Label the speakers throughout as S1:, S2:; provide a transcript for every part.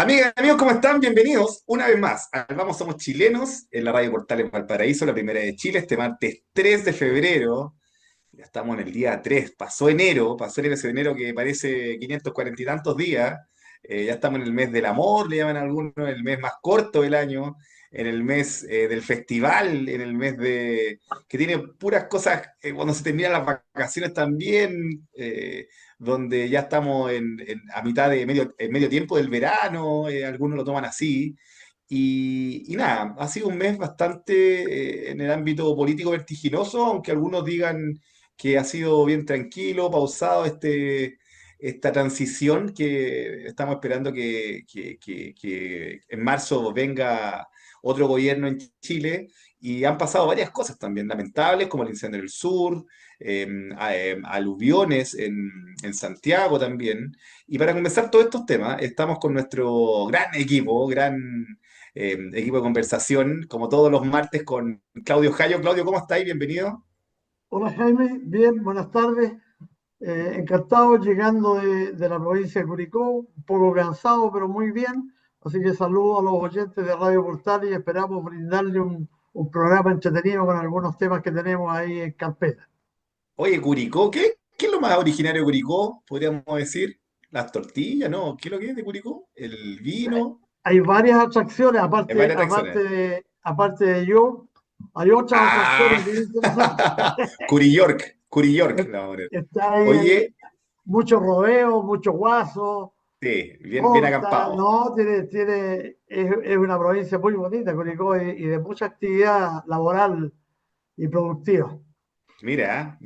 S1: Amigas, amigos, ¿cómo están? Bienvenidos una vez más al Vamos Somos Chilenos en la Radio Portales Valparaíso, la primera de Chile, este martes 3 de febrero. Ya estamos en el día 3, pasó enero ese enero que parece 540 y tantos días. Ya estamos en el mes del amor, le llaman algunos, el mes más corto del año, en el mes del festival, en el mes de que tiene puras cosas, cuando se terminan las vacaciones también, donde ya estamos a mitad de medio tiempo del verano, algunos lo toman así. Y nada, ha sido un mes bastante en el ámbito político vertiginoso, aunque algunos digan que ha sido bien tranquilo, pausado esta transición que estamos esperando que en marzo venga otro gobierno en Chile. Y han pasado varias cosas también lamentables, como el incendio en el sur, aluviones en Santiago también. Y para comenzar todos estos temas, estamos con nuestro gran equipo de conversación, como todos los martes, con Claudio Jayo. Claudio, ¿cómo estáis? Bienvenido.
S2: Hola Jaime, bien, buenas tardes. Encantado llegando de la provincia de Curicó, un poco cansado, pero muy bien. Así que saludo a los oyentes de Radio Portal y esperamos brindarle un programa entretenido con algunos temas que tenemos ahí en carpeta.
S1: Oye, Curicó, ¿qué es lo más originario de Curicó? Podríamos decir, las tortillas, ¿no? ¿Qué es lo que es de Curicó? El vino,
S2: Hay varias atracciones,
S1: hay
S2: aparte,
S1: varias
S2: aparte
S1: atracciones.
S2: de, aparte de yo, hay otras
S1: ¡Ah!
S2: atracciones bien interesantes.
S1: Curi York, la vamos a poner.
S2: Está ahí
S1: Oye,
S2: mucho rodeo, mucho guaso,
S1: sí, bien
S2: Horta,
S1: acampado.
S2: no, es una provincia muy bonita, Curicó, y de mucha actividad laboral y productiva.
S1: Mira,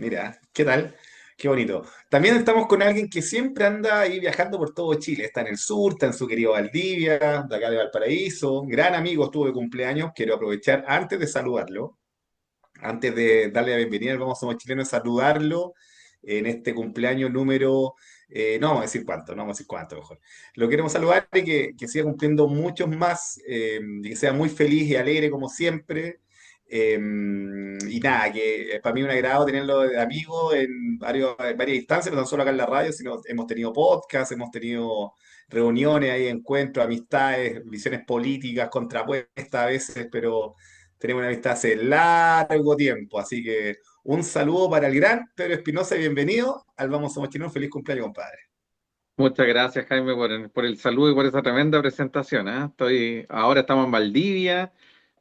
S1: ¿qué tal? Qué bonito. También estamos con alguien que siempre anda ahí viajando por todo Chile. Está en el sur, está en su querido Valdivia, de acá de Valparaíso. Gran amigo, estuvo de cumpleaños. Quiero aprovechar antes de saludarlo, antes de darle la bienvenida al Vamos Somos Chilenos, saludarlo en este cumpleaños número, no vamos a decir cuánto, no vamos a decir cuánto mejor. Lo queremos saludar y que siga cumpliendo muchos más, y que sea muy feliz y alegre como siempre. Y nada, que para mí es un agrado tenerlo de amigo en varias instancias, no solo acá en la radio, sino hemos tenido podcasts, hemos tenido reuniones, ahí encuentros, amistades, visiones políticas contrapuestas a veces, pero tenemos una amistad hace largo tiempo, así que un saludo para el gran Pedro Espinosa y bienvenido al Vamos Somos Chilenos. Feliz cumpleaños, compadre.
S3: Muchas gracias, Jaime, por el saludo y por esa tremenda presentación, ¿ah? Ahora estamos en Valdivia,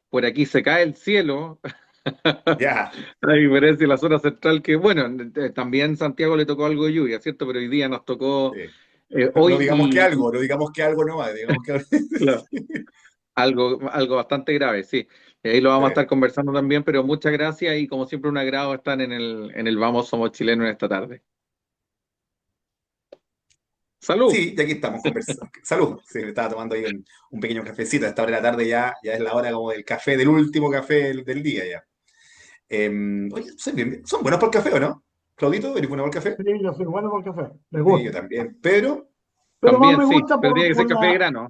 S3: por aquí se cae el cielo,
S1: Ya,
S3: a diferencia de la zona central, que bueno, también Santiago le tocó algo de lluvia, ¿cierto? Pero hoy día nos tocó,
S1: sí. No
S3: hoy
S1: digamos que algo, no digamos que algo no va, digamos que algo.
S3: claro, algo bastante grave, sí. Ahí lo vamos a estar conversando también, pero muchas gracias y como siempre un agrado estar en el Vamos Somos Chilenos en esta tarde. Salud.
S1: Sí, y aquí estamos conversando. Salud. Sí, me estaba tomando ahí un pequeño cafecito. A esta hora de la tarde ya es la hora como del café, del último café del día ya. Oye, son buenos por el café, ¿o no? Claudito, ¿eres bueno por el café?
S2: Sí, yo soy bueno con café, me
S1: Sí, yo
S2: gusta.
S1: también. Pedro,
S2: Pero más
S3: También
S2: me
S3: sí,
S2: gusta
S3: pero tiene que ser
S2: por
S3: café de
S2: la,
S3: grano.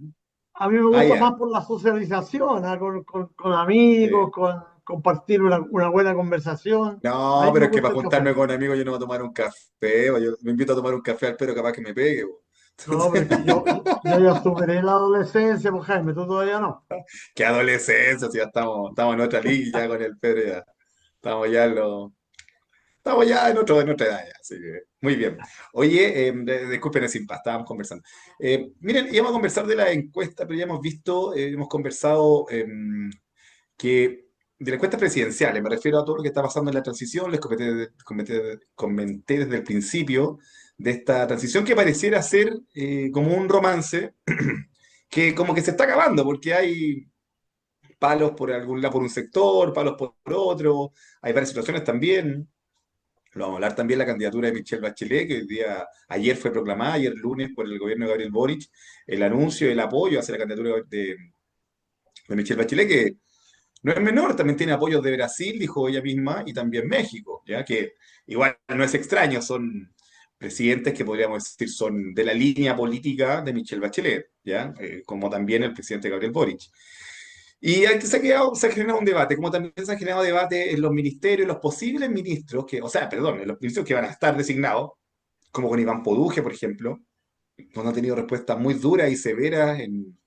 S2: a mí me
S1: ah,
S2: gusta
S1: ya.
S2: más por la socialización, ¿ah? Con
S1: Sí.
S2: amigos, con compartir una buena conversación.
S1: No,
S2: Ahí me
S1: pero es que
S2: gusta
S1: para
S2: el café.
S1: juntarme con amigos yo no voy a tomar un café, o yo me invito a tomar un café al Pedro capaz que me pegue. Po.
S2: No, pero
S1: Entonces,
S2: es que yo ya superé la adolescencia, pues Jaime, tú todavía no.
S1: qué adolescencia, si ya estamos en otra liga ya con el Pedro, ya estamos ya en lo, estamos ya en otra edad ya, así que muy bien. Oye, disculpen el sin paz, estábamos conversando. Miren, íbamos a conversar de la encuesta, pero ya hemos visto, hemos conversado que de la encuesta presidencial, me refiero a todo lo que está pasando en la transición, les comenté desde el principio de esta transición que pareciera ser como un romance que como que se está acabando, porque hay palos por algún lado, por un sector, palos por otro, hay varias situaciones también. Lo vamos a hablar también la candidatura de Michelle Bachelet, que ayer fue proclamada, ayer lunes, por el gobierno de Gabriel Boric, el anuncio, el apoyo hacia la candidatura de Michelle Bachelet, que no es menor, también tiene apoyos de Brasil, dijo ella misma, y también México, ya que igual no es extraño, son presidentes que podríamos decir son de la línea política de Michelle Bachelet, ya. Como también el presidente Gabriel Boric. Y aquí se ha generado un debate, como también se ha generado debate en los ministerios, los posibles ministros, que, o sea, perdón, en los ministros que van a estar designados, como con Iván Poduje, por ejemplo, donde ha tenido respuestas muy duras y severas en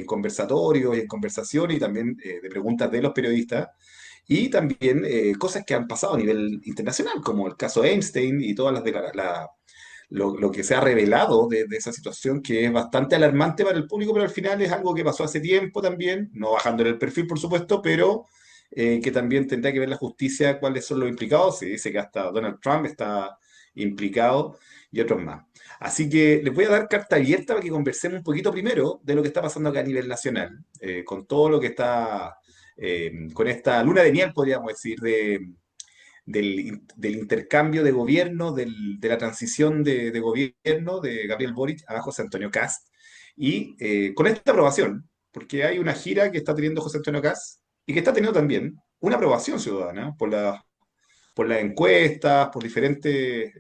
S1: conversatorios y en conversaciones y también de preguntas de los periodistas. Y también cosas que han pasado a nivel internacional, como el caso Einstein y todas lo que se ha revelado de esa situación, que es bastante alarmante para el público, pero al final es algo que pasó hace tiempo también, no bajando en el perfil, por supuesto, pero que también tendrá que ver la justicia cuáles son los implicados. Se dice que hasta Donald Trump está implicado y otros más. Así que les voy a dar carta abierta para que conversemos un poquito primero de lo que está pasando acá a nivel nacional, con todo lo que está, con esta luna de miel, podríamos decir, del intercambio de gobierno, de la transición de gobierno de Gabriel Boric a José Antonio Kast. Y con esta aprobación, porque hay una gira que está teniendo José Antonio Kast y que está teniendo también una aprobación ciudadana por las encuestas, por diferentes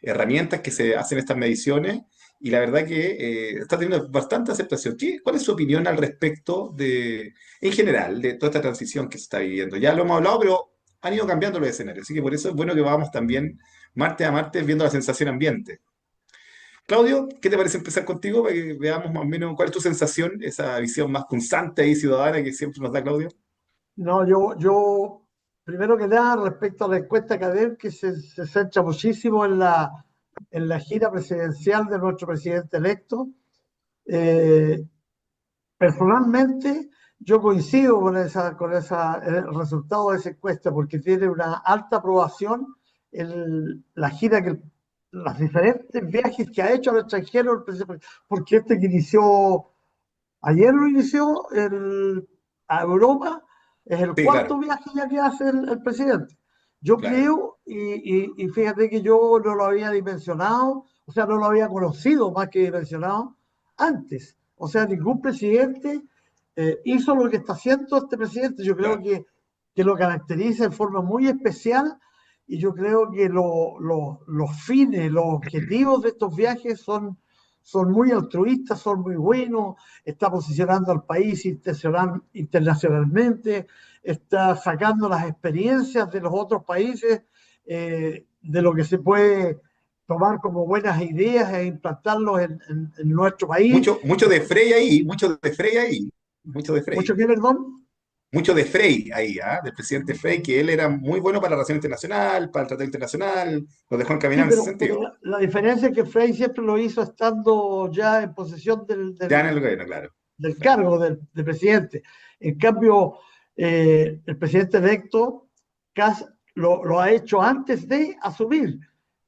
S1: herramientas que se hacen estas mediciones. Y la verdad que está teniendo bastante aceptación. ¿Cuál es su opinión al respecto en general, de toda esta transición que se está viviendo? Ya lo hemos hablado, pero han ido cambiando los escenarios. Así que por eso es bueno que vamos también martes a martes viendo la sensación ambiente. Claudio, ¿qué te parece empezar contigo para que veamos más o menos cuál es tu sensación, esa visión más punzante y ciudadana que siempre nos da Claudio?
S2: No, primero que nada, respecto a la encuesta académica, que se centra muchísimo en la gira presidencial de nuestro presidente electo. Eh, Personalmente, yo coincido el resultado de esa encuesta porque tiene una alta aprobación en la gira los diferentes viajes que ha hecho al extranjero, porque este que inició, ayer lo inició a Europa, es el
S1: Sí,
S2: cuarto
S1: claro,
S2: viaje ya que hace el presidente. Yo
S1: claro.
S2: creo, y fíjate que yo no lo había dimensionado, o sea, no lo había conocido más que dimensionado antes. O sea, ningún presidente hizo lo que está haciendo este presidente. Yo creo
S1: Claro.
S2: que lo caracteriza de forma muy especial y yo creo que los fines, los objetivos de estos viajes son muy altruistas, son muy buenos, está posicionando al país internacionalmente, está sacando las experiencias de los otros países, de lo que se puede tomar como buenas ideas e implantarlos en nuestro país.
S1: Mucho de Frey ahí, mucho de Frey ahí, mucho de
S2: Mucho
S1: Frey.
S2: que, perdón.
S1: Mucho de Frey ahí, ¿ah? Del presidente Frey, que él era muy bueno para la relación internacional, para el tratado internacional, lo dejó
S2: Sí,
S1: encaminado en ese
S2: pero
S1: sentido.
S2: la diferencia es que Frey siempre lo hizo estando ya en posesión
S1: Ya en el gobierno, claro.
S2: del
S1: Claro.
S2: cargo del presidente. En cambio, el presidente electo Kass lo ha hecho antes de asumir.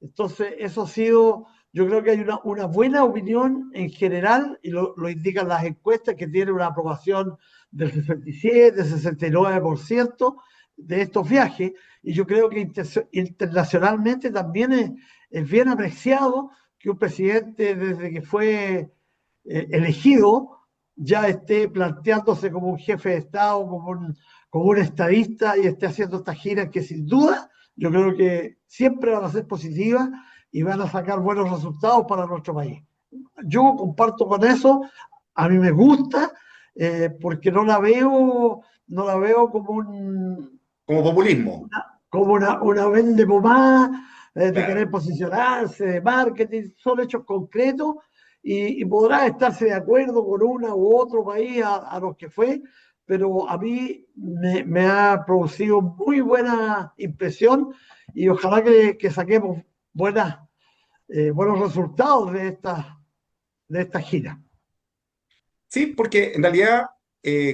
S2: Entonces, eso ha sido, yo creo que hay una buena opinión en general, y lo indican las encuestas, que tiene una aprobación del 67, 69% de estos viajes, y yo creo que internacionalmente también es bien apreciado que un presidente desde que fue elegido ya esté planteándose como un jefe de Estado, como un estadista y esté haciendo estas giras que sin duda yo creo que siempre van a ser positivas y van a sacar buenos resultados para nuestro país. Yo comparto con eso, a mí me gusta porque no la veo como
S1: Como populismo,
S2: una vende pomada de
S1: claro.
S2: querer posicionarse, de marketing, son hechos concretos y podrá estarse de acuerdo con una u otro país a los que fue, pero a mí me ha producido muy buena impresión y ojalá que saquemos buenos resultados de esta gira.
S1: Sí, porque en realidad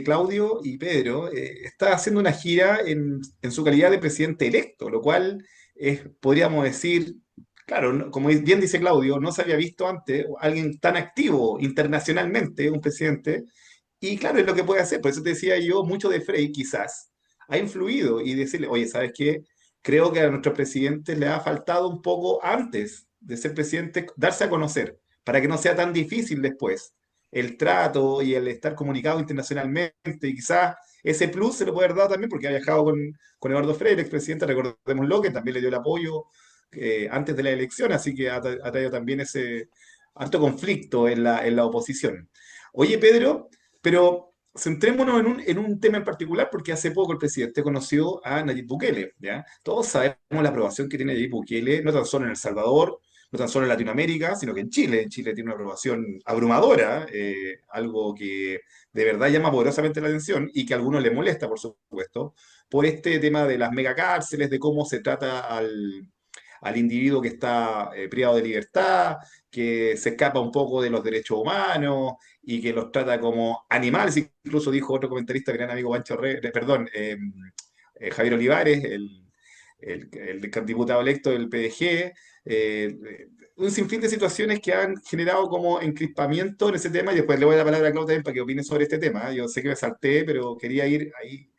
S1: Claudio y Pedro está haciendo una gira en su calidad de presidente electo, lo cual es, podríamos decir, claro, como bien dice Claudio, no se había visto antes alguien tan activo internacionalmente, un presidente, y claro, es lo que puede hacer. Por eso te decía yo, mucho de Frey quizás ha influido y decirle, oye, ¿sabes qué? Creo que a nuestro presidente le ha faltado un poco antes de ser presidente darse a conocer, para que no sea tan difícil después el trato y el estar comunicado internacionalmente. Y quizás ese plus se lo puede haber dado también porque ha viajado con Eduardo Frei, el expresidente, recordémoslo, que también le dio el apoyo antes de la elección, así que ha traído también ese alto conflicto en la oposición. Oye, Pedro, pero centrémonos en un tema en particular, porque hace poco el presidente conoció a Nayib Bukele, ¿ya? Todos sabemos la aprobación que tiene Nayib Bukele, no tan solo en El Salvador, no tan solo en Latinoamérica, sino que en Chile. En Chile tiene una aprobación abrumadora, algo que de verdad llama poderosamente la atención y que a algunos les molesta, por supuesto, por este tema de las megacárceles, de cómo se trata al individuo que está privado de libertad, que se escapa un poco de los derechos humanos y que los trata como animales. Incluso dijo otro comentarista, gran amigo Pancho perdón, Javier Olivares, el diputado electo del PDG, un sinfín de situaciones que han generado como encrispamiento en ese tema, y después le voy a dar la palabra a Claudia también para que opine sobre este tema. Yo sé que me salté, pero quería ir ahí,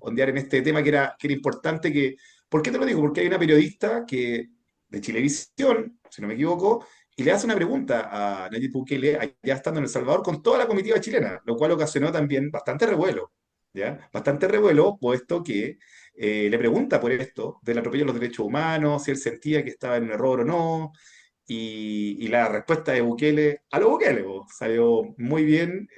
S1: ondear en este tema que era importante. ¿Por qué te lo digo? Porque hay una periodista de Chilevisión, si no me equivoco, y le hace una pregunta a Nayib Bukele, allá estando en El Salvador, con toda la comitiva chilena, lo cual ocasionó también bastante revuelo, ¿ya? Bastante revuelo, puesto que le pregunta por esto, del atropello de los derechos humanos, si él sentía que estaba en un error o no, y la respuesta de Bukele, a lo Bukele, po, salió muy bien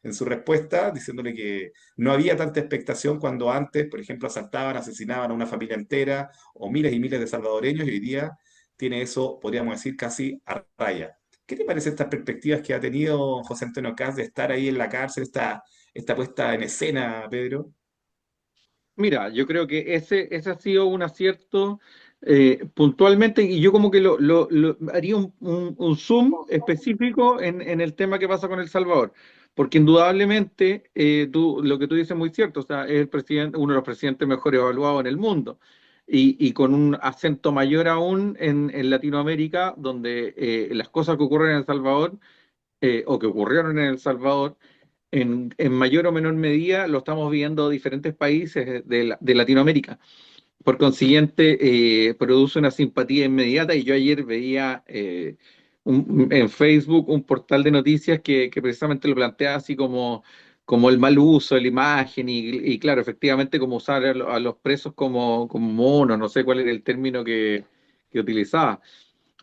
S1: en su respuesta, diciéndole que no había tanta expectación cuando antes, por ejemplo, asaltaban, asesinaban a una familia entera o miles y miles de salvadoreños, y hoy día tiene eso, podríamos decir, casi a raya. ¿Qué te parecen estas perspectivas que ha tenido José Antonio Caz de estar ahí en la cárcel, esta puesta en escena, Pedro?
S3: Mira, yo creo que ese ha sido un acierto puntualmente y yo como que haría un zoom específico en el tema que pasa con El Salvador, porque indudablemente lo que tú dices es muy cierto, o sea, es el presidente, uno de los presidentes mejor evaluados en el mundo y con un acento mayor aún en Latinoamérica, donde las cosas que ocurren en El Salvador o que ocurrieron en El Salvador en mayor o menor medida lo estamos viendo diferentes países de Latinoamérica. Por consiguiente, produce una simpatía inmediata y yo ayer veía en Facebook un portal de noticias que precisamente lo plantea así como el mal uso de la imagen y claro, efectivamente como usar a los presos como monos, no sé cuál era el término que utilizaba.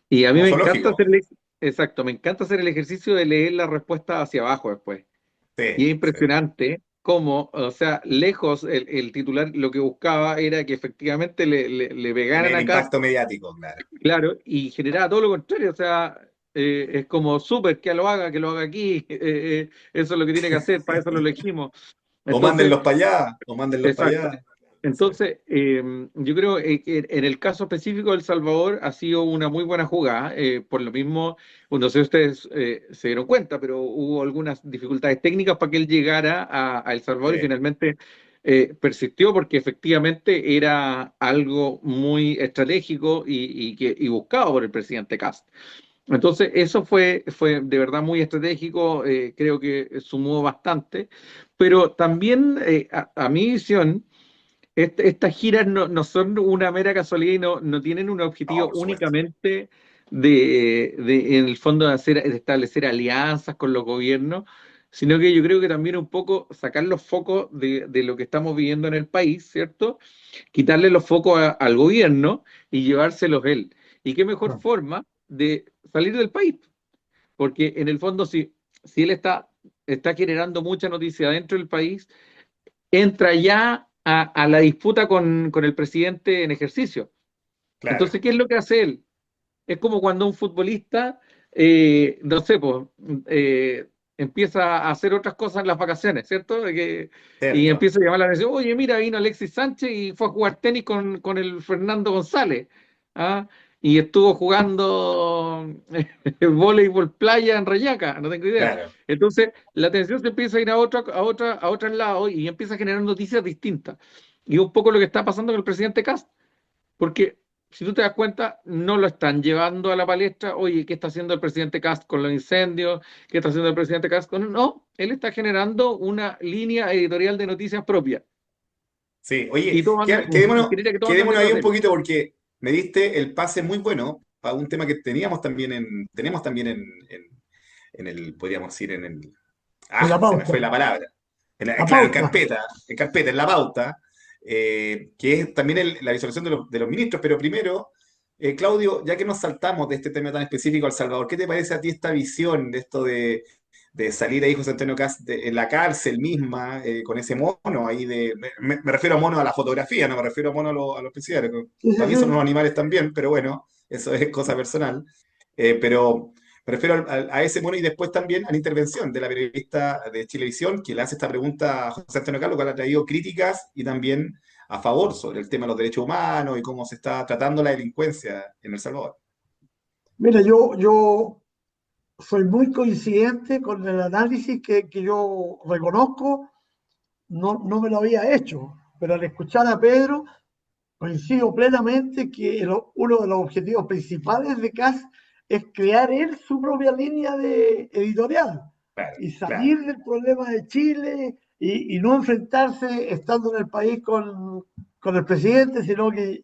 S3: Y a mí
S1: Como
S3: me encanta
S1: zoológico.
S3: exacto, me encanta hacer el ejercicio de leer la respuesta hacia abajo después. Y
S1: Sí,
S3: es
S1: sí.
S3: impresionante cómo, o sea, lejos el titular lo que buscaba era que efectivamente le pegaran
S1: Tener
S3: a Kast,
S1: impacto mediático, claro.
S3: claro, y generaba todo lo contrario, o sea, es como súper que lo haga aquí, eso es lo que tiene que hacer, para eso lo elegimos.
S1: O
S3: Entonces,
S1: mándenlos para allá, o mándenlos para
S3: exacto.
S1: allá. Sí.
S3: Entonces, yo creo que en el caso específico de El Salvador ha sido una muy buena jugada. Por lo mismo, bueno, no sé si ustedes se dieron cuenta, pero hubo algunas dificultades técnicas para que él llegara a El Salvador y
S1: Sí.
S3: finalmente persistió porque efectivamente era algo muy estratégico y buscado por el presidente Kast. Entonces, eso fue de verdad muy estratégico, creo que sumó bastante, pero también a mi visión estas giras no son una mera casualidad y no tienen un
S1: No,
S3: objetivo
S1: por supuesto.
S3: únicamente en el fondo, de establecer alianzas con los gobiernos, sino que yo creo que también un poco sacar los focos de lo que estamos viviendo en el país, ¿cierto? Quitarle los focos al gobierno y llevárselos él. ¿Y qué mejor
S2: Claro.
S3: forma de salir del país? Porque en el fondo, si él está generando mucha noticia dentro del país, entra ya a la disputa con el presidente en ejercicio.
S1: Claro.
S3: Entonces, ¿qué es lo que hace él? Es como cuando un futbolista, no sé, pues, eh, empieza a hacer otras cosas en las vacaciones, ¿cierto? Y
S1: Cierto.
S3: empieza a llamar la atención, oye, mira, vino Alexis Sánchez y fue a jugar tenis con el Fernando González. ¿Ah? Y estuvo jugando voleibol playa en Reñaca, no tengo idea.
S1: Claro.
S3: Entonces, la atención se empieza a ir a otro lado y empieza a generar noticias distintas. Y un poco lo que está pasando con el presidente Cast, porque si tú te das cuenta, no lo están llevando a la palestra. Oye, ¿qué está haciendo el presidente Cast con los incendios? ¿Qué está haciendo el presidente Cast con...? No, él está generando una línea editorial de noticias propia.
S1: Sí, oye,
S3: Y, todo anda, y
S1: quedémonos,
S3: genera que todo andan
S1: quedémonos ahí
S3: detrás
S1: un
S3: de él.
S1: poquito porque me diste el pase muy bueno para un tema que tenemos también en el, podríamos decir,
S2: En la
S1: se me fue
S2: pauta.
S1: la palabra.
S2: La
S1: Claro,
S2: pauta.
S1: en carpeta, en la pauta, que es también la visualización de los ministros, pero primero, Claudio, ya que nos saltamos de este tema tan específico al Salvador, ¿qué te parece a ti esta visión de esto de salir ahí José Antonio Cast en la cárcel misma, con ese mono ahí me refiero a mono a la fotografía, no me refiero a mono a los presidiarios, que
S2: Sí, sí,
S1: para mí son unos
S2: sí.
S1: animales también, pero bueno, eso es cosa personal, pero me refiero a ese mono y después también a la intervención de la periodista de Chilevisión que le hace esta pregunta a José Antonio Carlos, que le ha traído críticas y también a favor sobre el tema de los derechos humanos y cómo se está tratando la delincuencia en El Salvador.
S2: Mira, yo soy muy coincidente con el análisis que yo reconozco, no me lo había hecho, pero al escuchar a Pedro, coincido plenamente que uno de los objetivos principales de CAS es crear él su propia línea de editorial
S1: Claro,
S2: y
S1: claro.
S2: salir del problema de Chile y no enfrentarse estando en el país con el presidente, sino que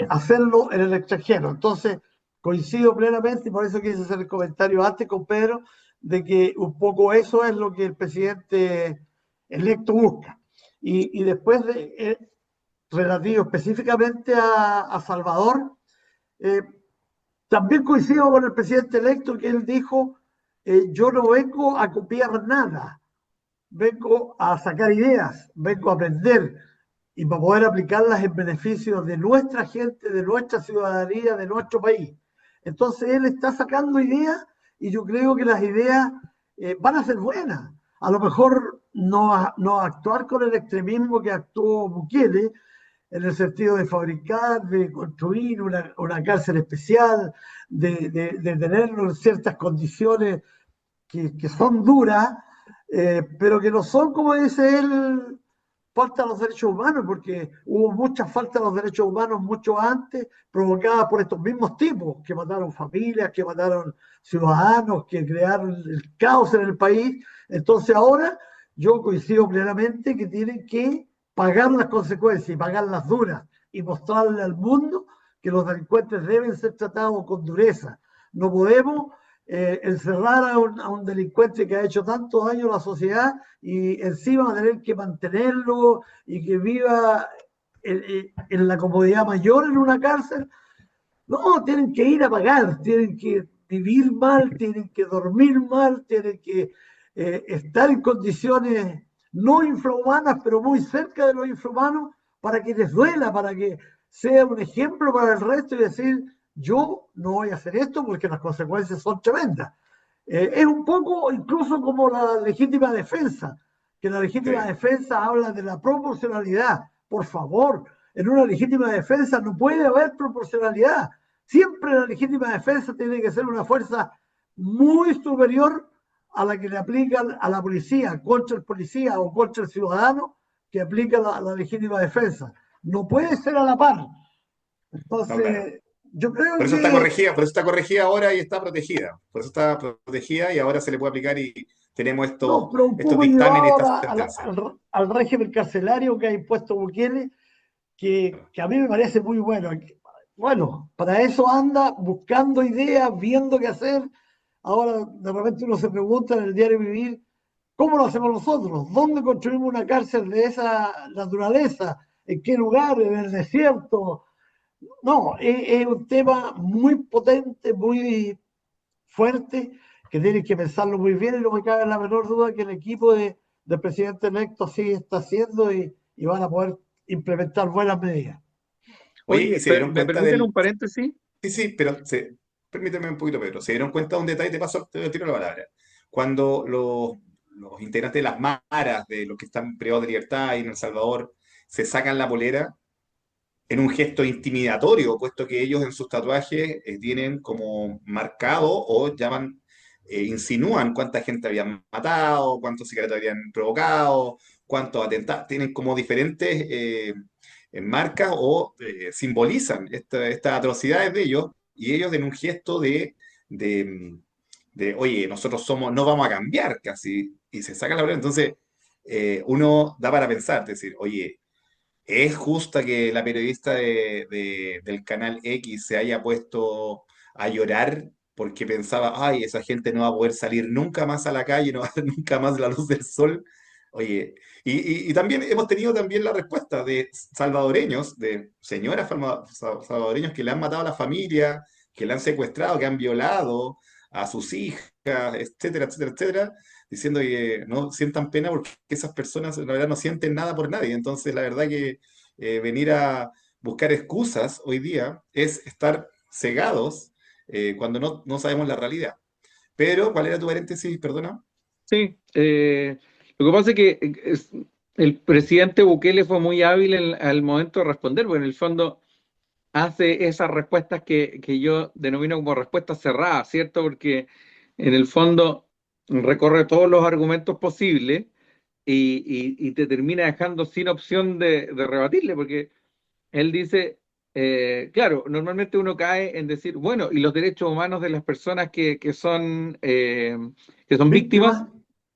S2: hacerlo en el extranjero. Entonces, coincido plenamente y por eso quise hacer el comentario antes con Pedro de que un poco eso es lo que el presidente electo busca. Y después relativo específicamente a Salvador, eh, también coincido con el presidente electo que él dijo, yo no vengo a copiar nada, vengo a sacar ideas, vengo a aprender y para poder aplicarlas en beneficio de nuestra gente, de nuestra ciudadanía, de nuestro país. Entonces él está sacando ideas y yo creo que las ideas van a ser buenas. A lo mejor no actuar con el extremismo que actuó Bukele, en el sentido de fabricar, de construir una cárcel especial, de tenerlo en ciertas condiciones que son duras, pero que no son, como dice él, falta a los derechos humanos, porque hubo mucha falta a los derechos humanos mucho antes, provocada por estos mismos tipos, que mataron familias, que mataron ciudadanos, que crearon el caos en el país. Entonces ahora yo coincido plenamente que tienen que pagar las consecuencias y pagarlas duras y mostrarle al mundo que los delincuentes deben ser tratados con dureza. No podemos encerrar a un delincuente que ha hecho tanto daño a la sociedad y encima tener que mantenerlo y que viva en la comodidad mayor en una cárcel. No, tienen que ir a pagar, tienen que vivir mal, tienen que dormir mal, tienen que estar en condiciones no infrahumanas, pero muy cerca de lo infrahumano, para que les duela, para que sea un ejemplo para el resto y decir, yo no voy a hacer esto porque las consecuencias son tremendas. Es un poco incluso como la legítima defensa, que la legítima
S1: Sí,
S2: defensa habla de la proporcionalidad. Por favor, en una legítima defensa no puede haber proporcionalidad. Siempre la legítima defensa tiene que ser una fuerza muy superior a la que le aplican a la policía, contra el policía o contra el ciudadano que aplica la legítima defensa. No puede ser a la par.
S1: no, claro.
S2: Entonces, yo creo que
S1: Por eso está corregida ahora y está protegida. Por eso está protegida y ahora se le puede aplicar y tenemos
S2: no, pero un
S1: estos
S2: poco
S1: dictámenes y
S2: llevado
S1: estas sentencias.
S2: al régimen carcelario que ha impuesto Bukele, que a mí me parece muy bueno. Bueno, para eso anda buscando ideas, viendo qué hacer. Ahora, de repente uno se pregunta en el diario vivir, ¿cómo lo hacemos nosotros? ¿Dónde construimos una cárcel de esa naturaleza? ¿En qué lugar? ¿En el desierto? No, es un tema muy potente, muy fuerte, que tienen que pensarlo muy bien y no me cabe la menor duda que el equipo del presidente electo sí está haciendo y van a poder implementar buenas medidas.
S1: Oye, ¿y
S3: Oye,
S1: se dieron
S3: ¿me
S1: cuenta
S3: permiten
S1: del...
S3: un paréntesis?
S1: Sí, sí, pero permíteme un poquito, Pedro. ¿Se dieron cuenta de un detalle? Te paso, te tiro la palabra. Cuando los integrantes de las maras, de los que están privados de libertad y en El Salvador, se sacan la polera en un gesto intimidatorio, puesto que ellos en sus tatuajes tienen como marcado o llaman, insinúan cuánta gente habían matado, cuántos sicariatos habían provocado, cuántos atentados, tienen como diferentes marcas o simbolizan estas atrocidades de ellos, y ellos en un gesto de, oye, nosotros somos, no vamos a cambiar casi, y se sacan la polera. Entonces, uno da para pensar, decir, oye, ¿es justa que la periodista del canal X se haya puesto a llorar porque pensaba, ay, esa gente no va a poder salir nunca más a la calle, no va a ver nunca más la luz del sol? Oye, y también hemos tenido también la respuesta de salvadoreños, de señoras salvadoreños que le han matado a la familia, que le han secuestrado, que han violado a sus hijas, etcétera, etcétera, etcétera, diciendo que no sientan pena porque esas personas la verdad no sienten nada por nadie. Entonces, la verdad que venir a buscar excusas hoy día es estar cegados cuando no sabemos la realidad. Pero, ¿cuál era tu paréntesis? Perdona.
S3: Sí, lo que pasa es que el presidente Bukele fue muy hábil al momento de responder, porque en el fondo hace esas respuestas que yo denomino como respuestas cerradas, ¿cierto? Porque en el fondo recorre todos los argumentos posibles y te termina dejando sin opción de rebatirle, porque él dice, claro, normalmente uno cae en decir, bueno, y los derechos humanos de las personas que son víctimas.
S2: Víctimas,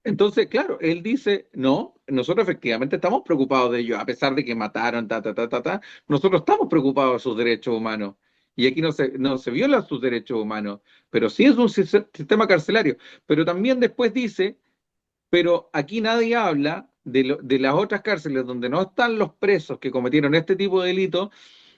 S3: Entonces, claro, él dice, no, nosotros efectivamente estamos preocupados de ellos, a pesar de que mataron, nosotros estamos preocupados de sus derechos humanos. Y aquí no se violan sus derechos humanos, pero sí es un sistema carcelario. Pero también después dice, pero aquí nadie habla de las otras cárceles donde no están los presos que cometieron este tipo de delitos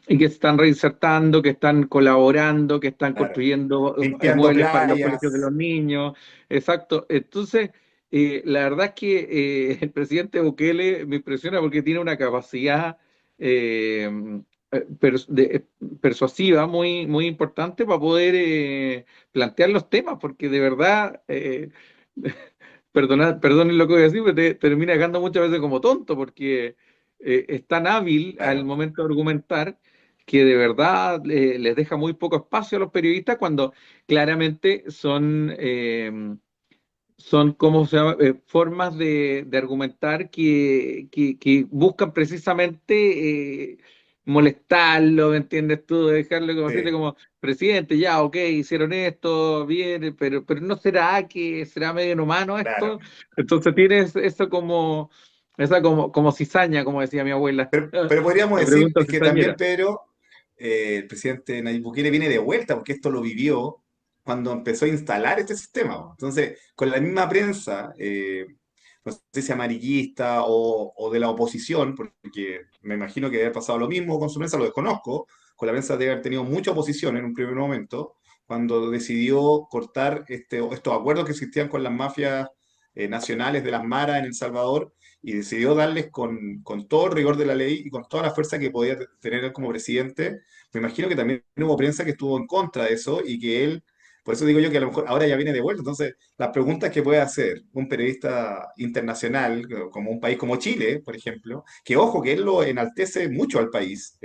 S3: y que se están reinsertando, que están colaborando, que están
S1: Claro.
S3: construyendo
S1: Limpiando
S3: muebles para los colegios de
S1: playas.
S3: los niños. Exacto. Entonces, la verdad es que el presidente Bukele me impresiona porque tiene una capacidad eh, persuasiva muy, muy importante para poder plantear los temas, porque de verdad, perdonen lo que voy a decir, pero te termina dejando muchas veces como tonto, porque es tan hábil al
S1: Claro,
S3: momento de argumentar que de verdad les deja muy poco espacio a los periodistas cuando claramente son ¿cómo se llama? Formas de argumentar que buscan precisamente molestarlo, ¿me entiendes tú? Dejarle como decirle
S1: sí,
S3: como, presidente, ya, ok, hicieron esto, bien, pero ¿no será que será medio inhumano
S1: claro.
S3: esto? Entonces tienes eso como, esa como cizaña, como decía mi abuela,
S1: Pero podríamos
S3: la
S1: decir
S3: pregunta
S1: es que también
S3: cizañera.
S1: Pedro, el presidente Nayib Bukele viene de vuelta, porque esto lo vivió cuando empezó a instalar este sistema, po. Entonces, con la misma prensa, no sé si amarillista o de la oposición, porque me imagino que debe haber pasado lo mismo con su prensa, lo desconozco, con la prensa debe haber tenido mucha oposición en un primer momento, cuando decidió cortar estos acuerdos que existían con las mafias nacionales de las maras en El Salvador y decidió darles con todo el rigor de la ley y con toda la fuerza que podía tener él como presidente. Me imagino que también hubo prensa que estuvo en contra de eso y que él, por eso digo yo que a lo mejor ahora ya viene de vuelta. Entonces, las preguntas que puede hacer un periodista internacional, como un país como Chile, por ejemplo, que ojo, que él lo enaltece mucho al país,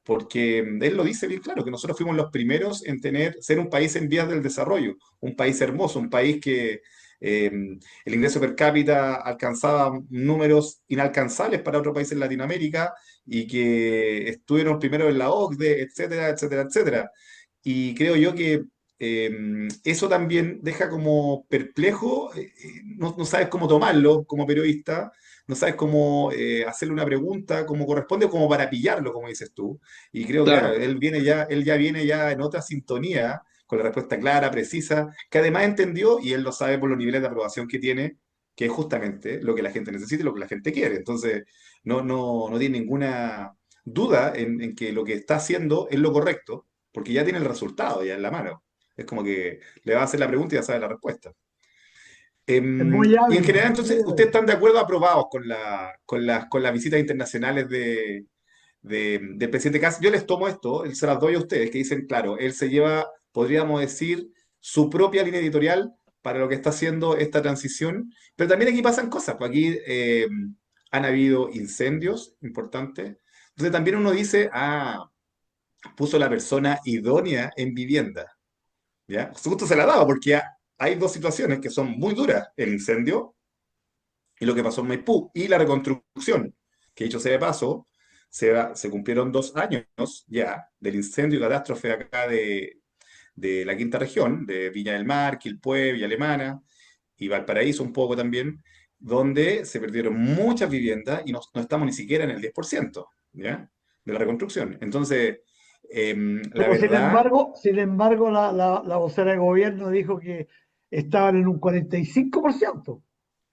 S1: porque él lo dice bien claro, que nosotros fuimos los primeros en ser un país en vías del desarrollo, un país hermoso, un país que eh, el ingreso per cápita alcanzaba números inalcanzables para otros países en Latinoamérica y que estuvieron primero en la OCDE, etcétera, etcétera, etcétera. Y creo yo que eso también deja como perplejo, no sabes cómo tomarlo como periodista, no sabes cómo hacerle una pregunta como corresponde o como para pillarlo, como dices tú. Y creo que claro,
S3: Claro.
S1: él ya viene ya en otra sintonía, con la respuesta clara, precisa, que además entendió, y él lo sabe por los niveles de aprobación que tiene, que es justamente lo que la gente necesita y lo que la gente quiere. Entonces, no tiene ninguna duda en que lo que está haciendo es lo correcto, porque ya tiene el resultado, ya en la mano. Es como que le va a hacer la pregunta y ya sabe la respuesta.
S2: es muy
S1: Y en
S2: hábil,
S1: general,
S2: muy
S1: entonces, ¿ustedes
S2: hábil.
S1: están de acuerdo aprobados con las visitas internacionales del presidente Kass? Yo les tomo esto, se las doy a ustedes, que dicen, claro, él se lleva, podríamos decir, su propia línea editorial para lo que está haciendo esta transición, pero también aquí pasan cosas, pues aquí han habido incendios importantes, entonces también uno dice, puso la persona idónea en vivienda. ¿Ya? Justo se la daba porque hay dos situaciones que son muy duras, el incendio y lo que pasó en Maipú, y la reconstrucción, que dicho sea de paso, se cumplieron 2 años ya del incendio y catástrofe acá de la quinta región, de Viña del Mar, Quilpué, Villa Alemana y Valparaíso un poco también, donde se perdieron muchas viviendas y no estamos ni siquiera en el 10%, ¿ya? De la reconstrucción. Entonces, la
S2: Pero
S1: verdad,
S2: sin embargo, la vocera de gobierno dijo que estaban en un 45%. O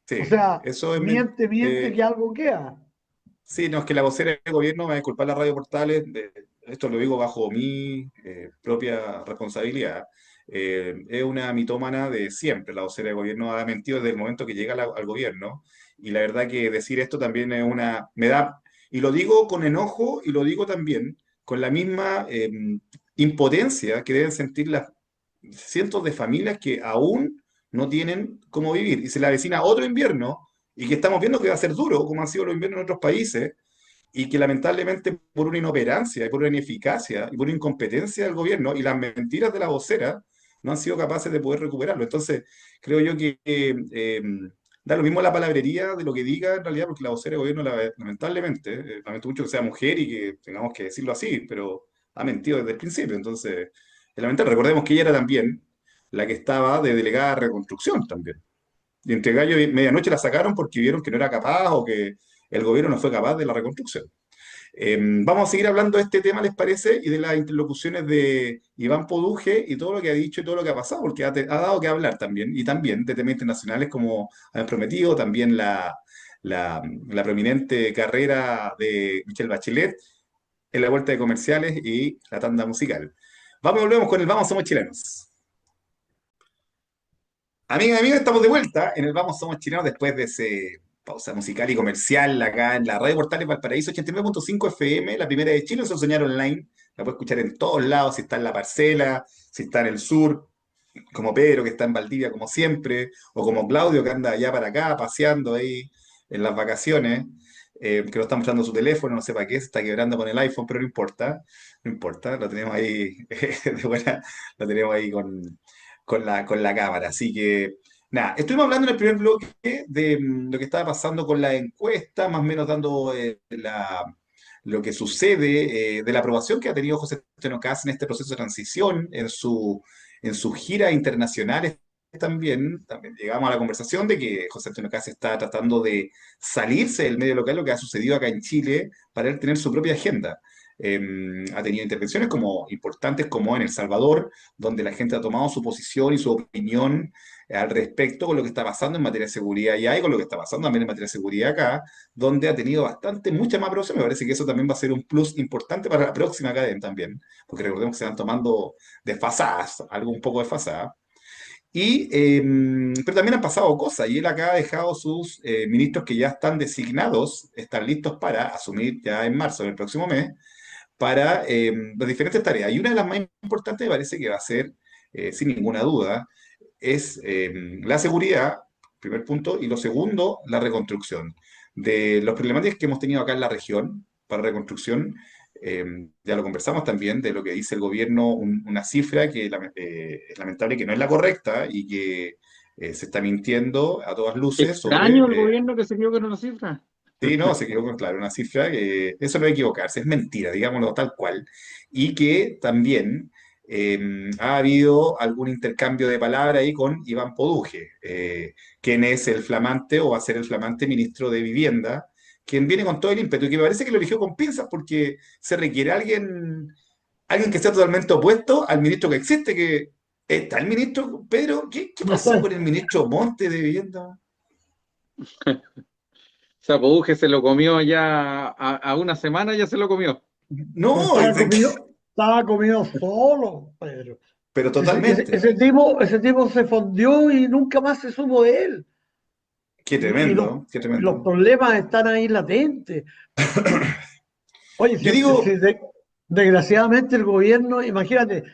S1: sí,
S2: sea,
S1: eso es...
S2: miente que algo queda.
S1: Sí, no, es que la vocera del gobierno, me va a disculpar la Radio Portales, esto lo digo bajo mi propia responsabilidad, es una mitómana de siempre. La vocera del gobierno ha mentido desde el momento que llega al gobierno, y la verdad que decir esto también es me da, y lo digo con enojo y lo digo también con la misma impotencia que deben sentir las cientos de familias que aún no tienen cómo vivir. Y se le avecina otro invierno y que estamos viendo que va a ser duro, como han sido los inviernos en otros países, y que lamentablemente por una inoperancia y por una ineficacia y por una incompetencia del gobierno y las mentiras de la vocera no han sido capaces de poder recuperarlo. Entonces, creo yo que da lo mismo la palabrería de lo que diga en realidad, porque la vocera del gobierno, lamentablemente, lamento mucho que sea mujer y que tengamos que decirlo así, pero ha mentido desde el principio. Entonces, es lamentable. Recordemos que ella era también la que estaba de delegada de reconstrucción también. Y entre gallo y medianoche la sacaron porque vieron que no era capaz o que el gobierno no fue capaz de la reconstrucción. Vamos a seguir hablando de este tema, ¿les parece? Y de las interlocuciones de Iván Poduje y todo lo que ha dicho y todo lo que ha pasado, porque ha dado que hablar también, y también de temas internacionales como han prometido, también la prominente carrera de Michelle Bachelet en la vuelta de comerciales y la tanda musical. Vamos y volvemos con el Vamos Somos Chilenos. Amigas y amigos, estamos de vuelta en el Vamos Somos Chilenos después de ese pausa musical y comercial acá en la Radio Portales Valparaíso 89.5 FM, la primera de Chile, en su señal online. La puede escuchar en todos lados, si está en la parcela, si está en el sur, como Pedro que está en Valdivia como siempre, o como Claudio que anda allá para acá paseando ahí en las vacaciones, que no está mostrando su teléfono, no sé para qué, se está quebrando con el iPhone, pero no importa, no importa, lo tenemos ahí de buena, lo tenemos ahí con la cámara. Así que, nada, estuvimos hablando en el primer bloque de lo que estaba pasando con la encuesta, más o menos dando lo que sucede, de la aprobación que ha tenido José Antonio Kast en este proceso de transición, en sus giras internacionales. También llegamos a la conversación de que José Antonio Kast está tratando de salirse del medio local, lo que ha sucedido acá en Chile, para él tener su propia agenda. Ha tenido intervenciones como importantes como en El Salvador, donde la gente ha tomado su posición y su opinión al respecto con lo que está pasando en materia de seguridad allá y con lo que está pasando también en materia de seguridad acá, donde ha tenido mucha más aprobación. Me parece que eso también va a ser un plus importante para la próxima cadena también, porque recordemos que se van tomando desfasadas, algo un poco desfasadas. Pero también han pasado cosas y él acá ha dejado sus ministros que ya están designados, están listos para asumir ya en marzo del próximo mes, para las diferentes tareas. Y una de las más importantes me parece que va a ser, sin ninguna duda, es la seguridad, primer punto, y lo segundo, la reconstrucción. De los problemáticas que hemos tenido acá en la región para reconstrucción, ya lo conversamos también, de lo que dice el gobierno, una cifra que es lamentable que no es la correcta y que se está mintiendo a todas luces sobre
S3: Extraño el gobierno que se equivoca en una cifra.
S1: sí, no, se equivocó, claro, una cifra que eso no es equivocarse, es mentira, digámoslo tal cual. Y que también ha habido algún intercambio de palabras ahí con Iván Poduje, quien es el flamante o va a ser el flamante ministro de Vivienda, quien viene con todo el ímpetu y que me parece que lo eligió con pinzas porque se requiere alguien que sea totalmente opuesto al ministro que existe, que está el ministro Pedro. ¿Qué
S2: No
S1: pasó
S2: sé.
S1: con el ministro Monte de Vivienda?
S3: Sapoduje se lo comió ya a una semana, ya se lo comió.
S2: Pero
S1: No,
S2: estaba comido solo, Pedro.
S1: pero
S2: Ese, ese,
S1: totalmente.
S2: ese tipo se fundió y nunca más se supo de él.
S1: Qué
S2: Y los,
S1: tremendo, qué
S2: los
S1: tremendo.
S2: problemas están ahí latentes. Oye,
S1: Yo digo,
S2: desgraciadamente el gobierno, imagínate,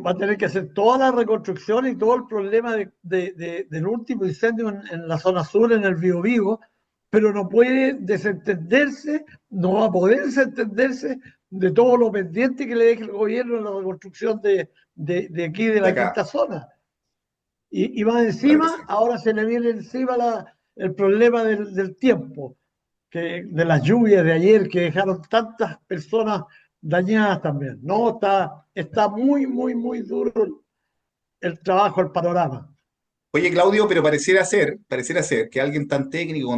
S2: va a tener que hacer toda la reconstrucción y todo el problema del último incendio en la zona sur, en el Biobío, pero no puede desentenderse, no va a poder desentenderse de todo lo pendiente que le deje el gobierno en la reconstrucción de aquí, de
S1: de
S2: la
S1: acá,
S2: quinta zona. Y más
S1: claro que sí.
S2: encima, ahora se le viene encima el problema del tiempo, de las lluvias de ayer que dejaron tantas personas dañadas también. No, está muy, muy, muy duro el trabajo, el panorama.
S1: Oye, Claudio, pero pareciera ser que alguien tan técnico,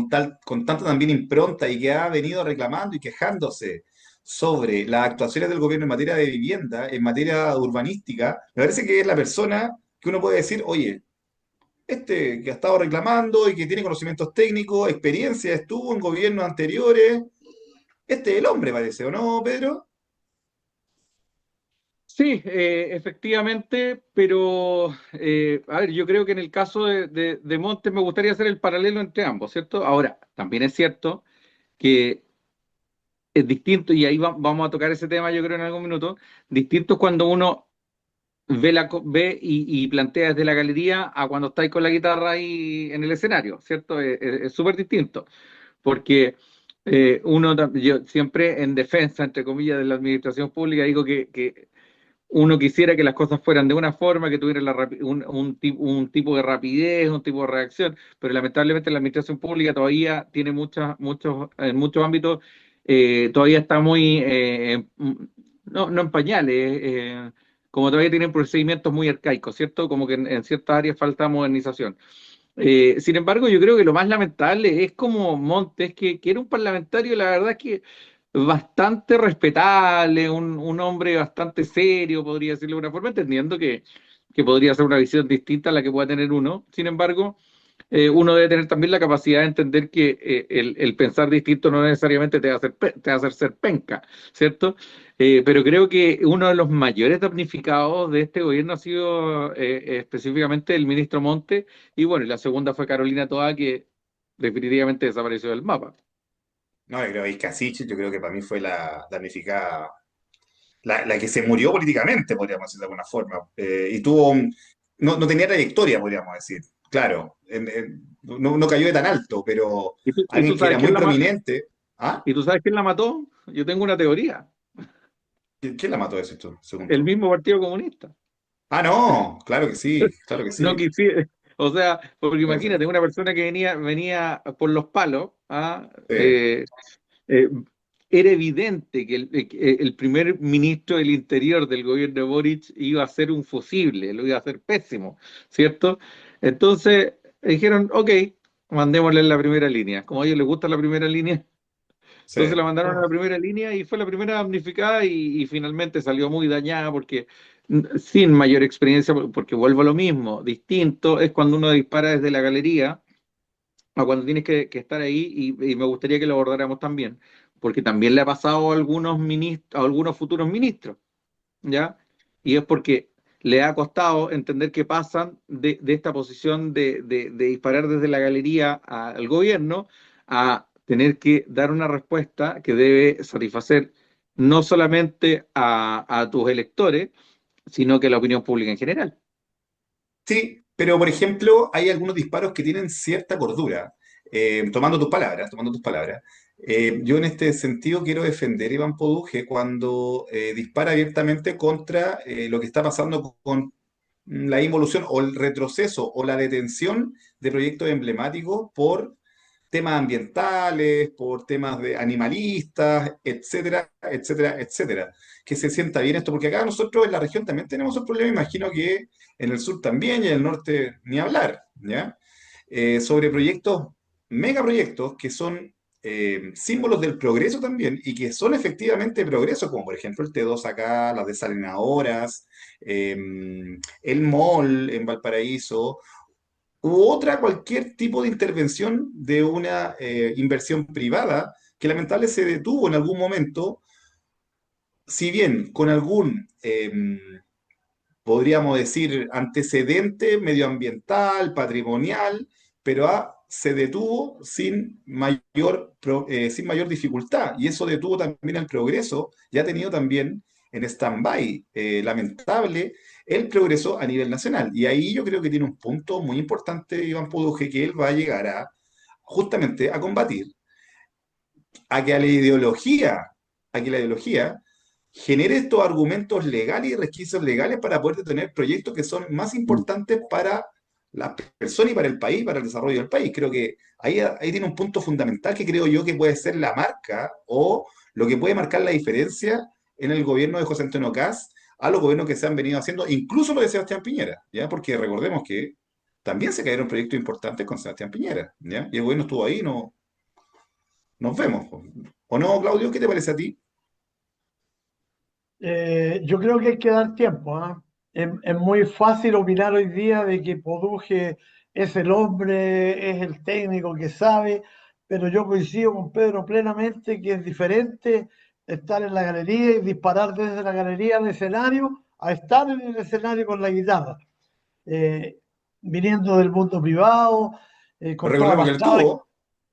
S1: con tanta también impronta y que ha venido reclamando y quejándose sobre las actuaciones del gobierno en materia de vivienda, en materia urbanística, me parece que es la persona que uno puede decir, oye, este que ha estado reclamando y que tiene conocimientos técnicos, experiencia, estuvo en gobiernos anteriores, este es el hombre, parece, ¿o no, Pedro?
S3: Sí, efectivamente, pero a ver, yo creo que en el caso de Montes me gustaría hacer el paralelo entre ambos, ¿cierto? Ahora, también es cierto que es distinto, y ahí vamos a tocar ese tema, yo creo, en algún minuto. Distinto es cuando uno ve y plantea desde la galería a cuando estáis con la guitarra ahí en el escenario, ¿cierto? Es súper distinto, porque yo siempre en defensa, entre comillas, de la administración pública, digo que uno quisiera que las cosas fueran de una forma, que tuvieran un tipo de rapidez, un tipo de reacción, pero lamentablemente la administración pública todavía tiene en muchos ámbitos, todavía está muy, no en pañales, como todavía tienen procedimientos muy arcaicos, ¿cierto? Como que en ciertas áreas falta modernización. Sin embargo, yo creo que lo más lamentable es como Montes, que era un parlamentario, la verdad es que bastante respetable, un hombre bastante serio, podría decirlo de una forma, entendiendo que podría ser una visión distinta a la que pueda tener uno. Sin embargo, uno debe tener también la capacidad de entender que el pensar distinto no necesariamente te va a hacer ser penca, ¿cierto? Pero creo que uno de los mayores damnificados de este gobierno ha sido específicamente el ministro Monte, y bueno, y la segunda fue Carolina Toá, que definitivamente desapareció del mapa.
S1: No, yo creo que Casich, yo creo que para mí fue la damnificada, la que se murió políticamente, podríamos decir de alguna forma. Y no tenía trayectoria, podríamos decir. Claro, no cayó de tan alto, pero
S3: Y
S1: alguien
S3: tú
S1: que era
S3: sabes
S1: muy
S3: quién
S1: prominente. ¿Ah?
S3: ¿Y tú sabes quién la mató? Yo tengo una teoría,
S1: ¿Quién la mató ese tú, según
S3: el
S1: tú?
S3: mismo Partido Comunista.
S1: Ah, no, claro que sí, claro que
S3: No
S1: sí.
S3: quisiera, o sea, porque
S1: Claro que sí.
S3: imagínate, una persona que venía por los palos, ¿ah?
S1: Sí,
S3: Eh, era evidente que el primer ministro del Interior del gobierno de Boric iba a ser un fusible, lo iba a hacer pésimo, ¿cierto? Entonces dijeron, ok, mandémosle en la primera línea. Como a ellos les gusta la primera línea,
S1: sí.
S3: entonces la mandaron a la primera línea y fue la primera damnificada y finalmente salió muy dañada porque sin mayor experiencia, porque vuelvo a lo mismo, distinto es cuando uno dispara desde la galería a cuando tienes que estar ahí y me gustaría que lo abordáramos también, porque también le ha pasado a algunos ministros, a algunos futuros ministros, ¿ya? Y es porque le ha costado entender que pasan de esta posición de disparar desde la galería al gobierno a tener que dar una respuesta que debe satisfacer no solamente a tus electores, sino que a la opinión pública en general.
S1: Sí, pero por ejemplo, hay algunos disparos que tienen cierta cordura. Tomando tus palabras. Yo en este sentido quiero defender a Iván Poduje cuando dispara abiertamente contra lo que está pasando con la involución o el retroceso o la detención de proyectos emblemáticos por temas ambientales, por temas de animalistas, etcétera, etcétera, etcétera. Que se sienta bien esto, porque acá nosotros en la región también tenemos un problema, imagino que en el sur también y en el norte ni hablar, ¿ya? Sobre proyectos, megaproyectos que son símbolos del progreso también y que son efectivamente progreso, como por ejemplo el T2 acá, las desalinadoras, eh, el mall en Valparaíso, u otra cualquier tipo de intervención de una inversión privada que lamentablemente se detuvo en algún momento, si bien con algún, podríamos decir, antecedente medioambiental, patrimonial, pero se detuvo sin mayor dificultad. Y eso detuvo también el progreso y ha tenido también en stand-by, lamentable, el progreso a nivel nacional. Y ahí yo creo que tiene un punto muy importante, Iván Poduje, que él va a llegar justamente a combatir, a que a la ideología, a que la ideología genere estos argumentos legales y resquicios legales para poder tener proyectos que son más importantes para la persona y para el país, para el desarrollo del país. Creo que ahí tiene un punto fundamental que creo yo que puede ser la marca o lo que puede marcar la diferencia en el gobierno de José Antonio Caz a los gobiernos que se han venido haciendo, incluso lo de Sebastián Piñera, ¿ya? Porque recordemos que también se cayeron proyectos importantes con Sebastián Piñera, ¿ya? Y el gobierno estuvo ahí, no, nos vemos. ¿O no, Claudio? ¿Qué te parece a ti?
S2: Yo creo que hay que dar tiempo, ¿ah? Es muy fácil opinar hoy día de que Poduje es el hombre, es el técnico que sabe, pero yo coincido con Pedro plenamente que es diferente estar en la galería y disparar desde la galería al escenario a estar en el escenario con la guitarra, eh, viniendo del mundo privado, con todas
S1: Recordemos que
S2: las
S1: él
S2: trabas.
S1: estuvo,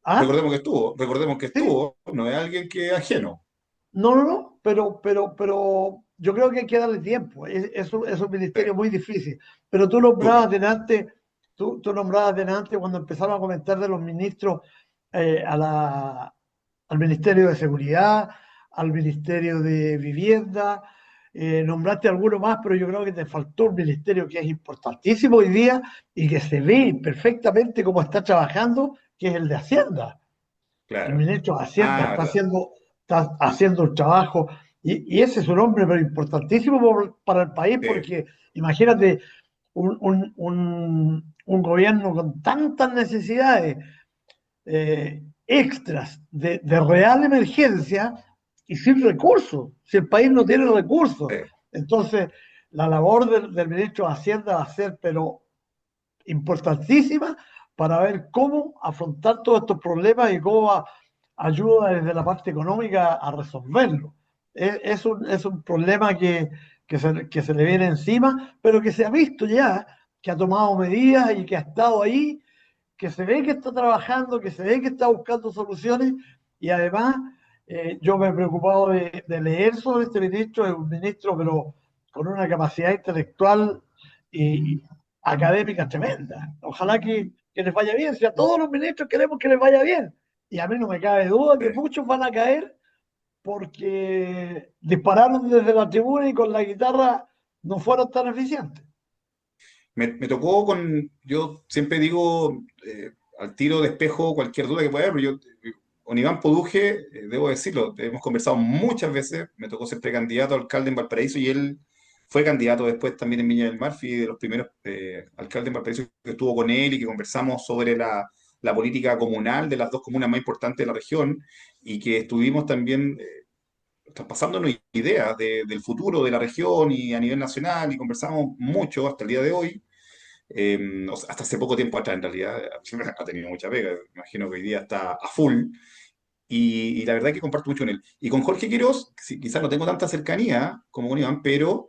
S2: ¿Ah?
S1: recordemos que
S2: Sí,
S1: estuvo, no es alguien que es ajeno.
S2: No, no, no, pero yo creo que hay que darle tiempo. Es un
S1: Sí,
S2: ministerio muy difícil. Pero
S1: súper.
S2: tú nombrabas delante cuando empezaron a comentar de los ministros eh, a la, al Ministerio de Seguridad, al Ministerio de Vivienda, nombraste alguno más, pero yo creo que te faltó un ministerio que es importantísimo hoy día y que se ve perfectamente cómo está trabajando, que es el de Hacienda. El
S1: Claro.
S2: ministro de Hacienda
S1: Ah, verdad.
S2: está haciendo un trabajo, y ese es un hombre pero importantísimo para el país,
S1: Sí,
S2: porque imagínate un gobierno con tantas necesidades extras de real emergencia y sin recursos, si el país no tiene recursos.
S1: sí.
S2: Entonces, la labor del ministro de Hacienda va a ser, pero importantísima para ver cómo afrontar todos estos problemas y cómo ayuda desde la parte económica a resolverlo. Es un problema que se le viene encima, pero que se ha visto ya, que ha tomado medidas y que ha estado ahí, que se ve que está trabajando, que se ve que está buscando soluciones y además yo me he preocupado de leer sobre este ministro, es un ministro pero con una capacidad intelectual y académica tremenda. Ojalá que les vaya bien, si a todos los ministros queremos que les vaya bien. Y a mí no me cabe duda
S1: Sí.
S2: que muchos van a caer porque dispararon desde la tribuna y con la guitarra no fueron tan eficientes.
S1: Me tocó yo siempre digo, al tiro de espejo cualquier duda que pueda haber, pero con Iván Poduje, debo decirlo, hemos conversado muchas veces, me tocó ser precandidato a alcalde en Valparaíso y él fue candidato después también en Viña del Mar, fui de los primeros alcaldes en Valparaíso que estuvo con él y que conversamos sobre la política comunal de las dos comunas más importantes de la región y que estuvimos también traspasándonos ideas del futuro de la región y a nivel nacional y conversamos mucho hasta el día de hoy. O sea, hasta hace poco tiempo atrás, en realidad, ha tenido mucha pega. Me imagino que hoy día está a full. Y la verdad que comparto mucho con él. Y con Jorge Quiroz, sí, quizás no tengo tanta cercanía como con Iván, pero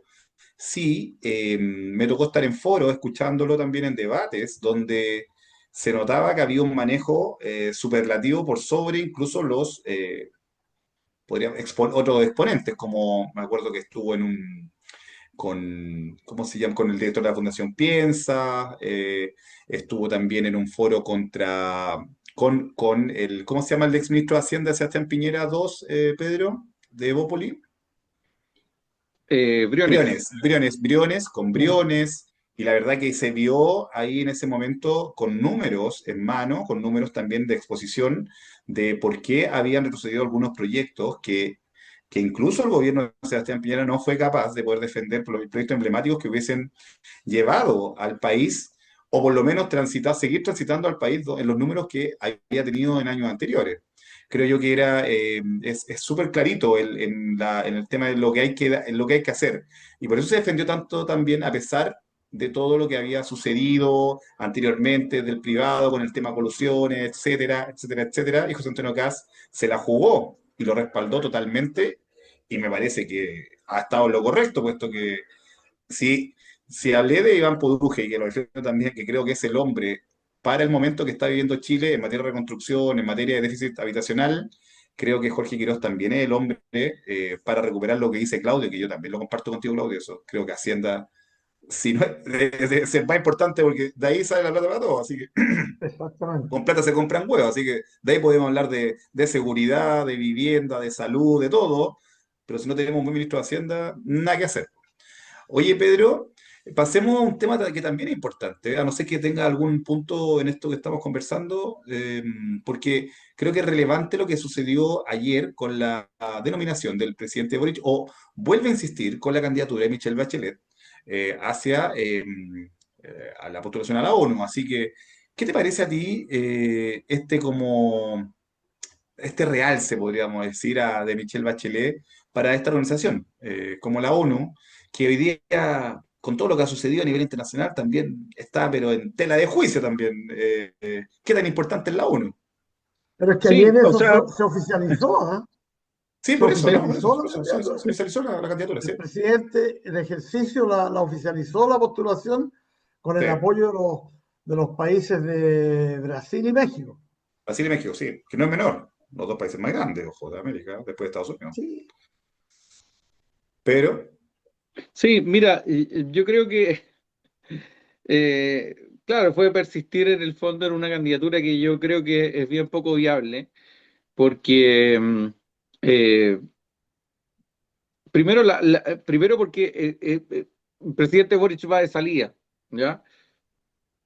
S1: sí me tocó estar en foros, escuchándolo también en debates, donde se notaba que había un manejo superlativo por sobre incluso otros exponentes, como me acuerdo que estuvo ¿cómo se llama? Con el director de la Fundación Piensa, estuvo también en un foro con ¿cómo se llama el exministro de Hacienda, Sebastián Piñera II, Pedro, de Evópoli?
S3: Briones.
S1: Briones, con Briones, y la verdad que se vio ahí en ese momento con números en mano, con números también de exposición de por qué habían retrocedido algunos proyectos que incluso el gobierno de Sebastián Piñera no fue capaz de poder defender por los proyectos emblemáticos que hubiesen llevado al país, o por lo menos seguir transitando al país en los números que había tenido en años anteriores. Creo yo que es súper clarito en el tema de lo que hay que hacer. Y por eso se defendió tanto también, a pesar de todo lo que había sucedido anteriormente del privado con el tema colusiones, etcétera, etcétera, etcétera. Y José Antonio Caz se la jugó y lo respaldó totalmente. Y me parece que ha estado en lo correcto, puesto que si, si hablé de Iván Poduje, y que lo defiendo también, que creo que es el hombre para el momento que está viviendo Chile en materia de reconstrucción, en materia de déficit habitacional, creo que Jorge Quiroz también es el hombre para recuperar lo que dice Claudio, que yo también lo comparto contigo, Claudio. Eso creo que Hacienda, si no, es el más importante porque de ahí sale la plata para todo. Así que
S2: Exactamente.
S1: con plata se compran huevos. Así que de ahí podemos hablar de seguridad, de vivienda, de salud, de todo. Pero si no tenemos un buen ministro de Hacienda, nada que hacer. Oye, Pedro, pasemos a un tema que también es importante, a no ser que tenga algún punto en esto que estamos conversando, porque creo que es relevante lo que sucedió ayer con la denominación del presidente Boric, o vuelve a insistir con la candidatura de Michelle Bachelet hacia a la postulación a la ONU. Así que, ¿qué te parece a ti este realce, podríamos decir, de Michelle Bachelet para esta organización, como la ONU, que hoy día, con todo lo que ha sucedido a nivel internacional, también está, pero en tela de juicio también? ¿Qué tan importante es la ONU?
S2: Pero es que ayer
S3: Sí, o
S2: eso
S3: sea,
S2: se oficializó, ¿ah?
S1: Sí,
S2: Se
S1: por eso, no,
S2: oficializó la
S1: se
S2: candidatura.
S1: oficializó la candidatura, sí.
S2: El presidente, el ejercicio la oficializó la postulación con
S1: Sí,
S2: el apoyo de los países de Brasil y México.
S1: Brasil y México, sí, que no es menor, los dos países más grandes, ojo, de América, después de Estados Unidos.
S2: Sí.
S1: Pero,
S3: Sí, mira, yo creo que, claro, puede persistir en el fondo en una candidatura que yo creo que es bien poco viable, porque, eh, primero, primero porque el presidente Boric va de salida, ¿ya?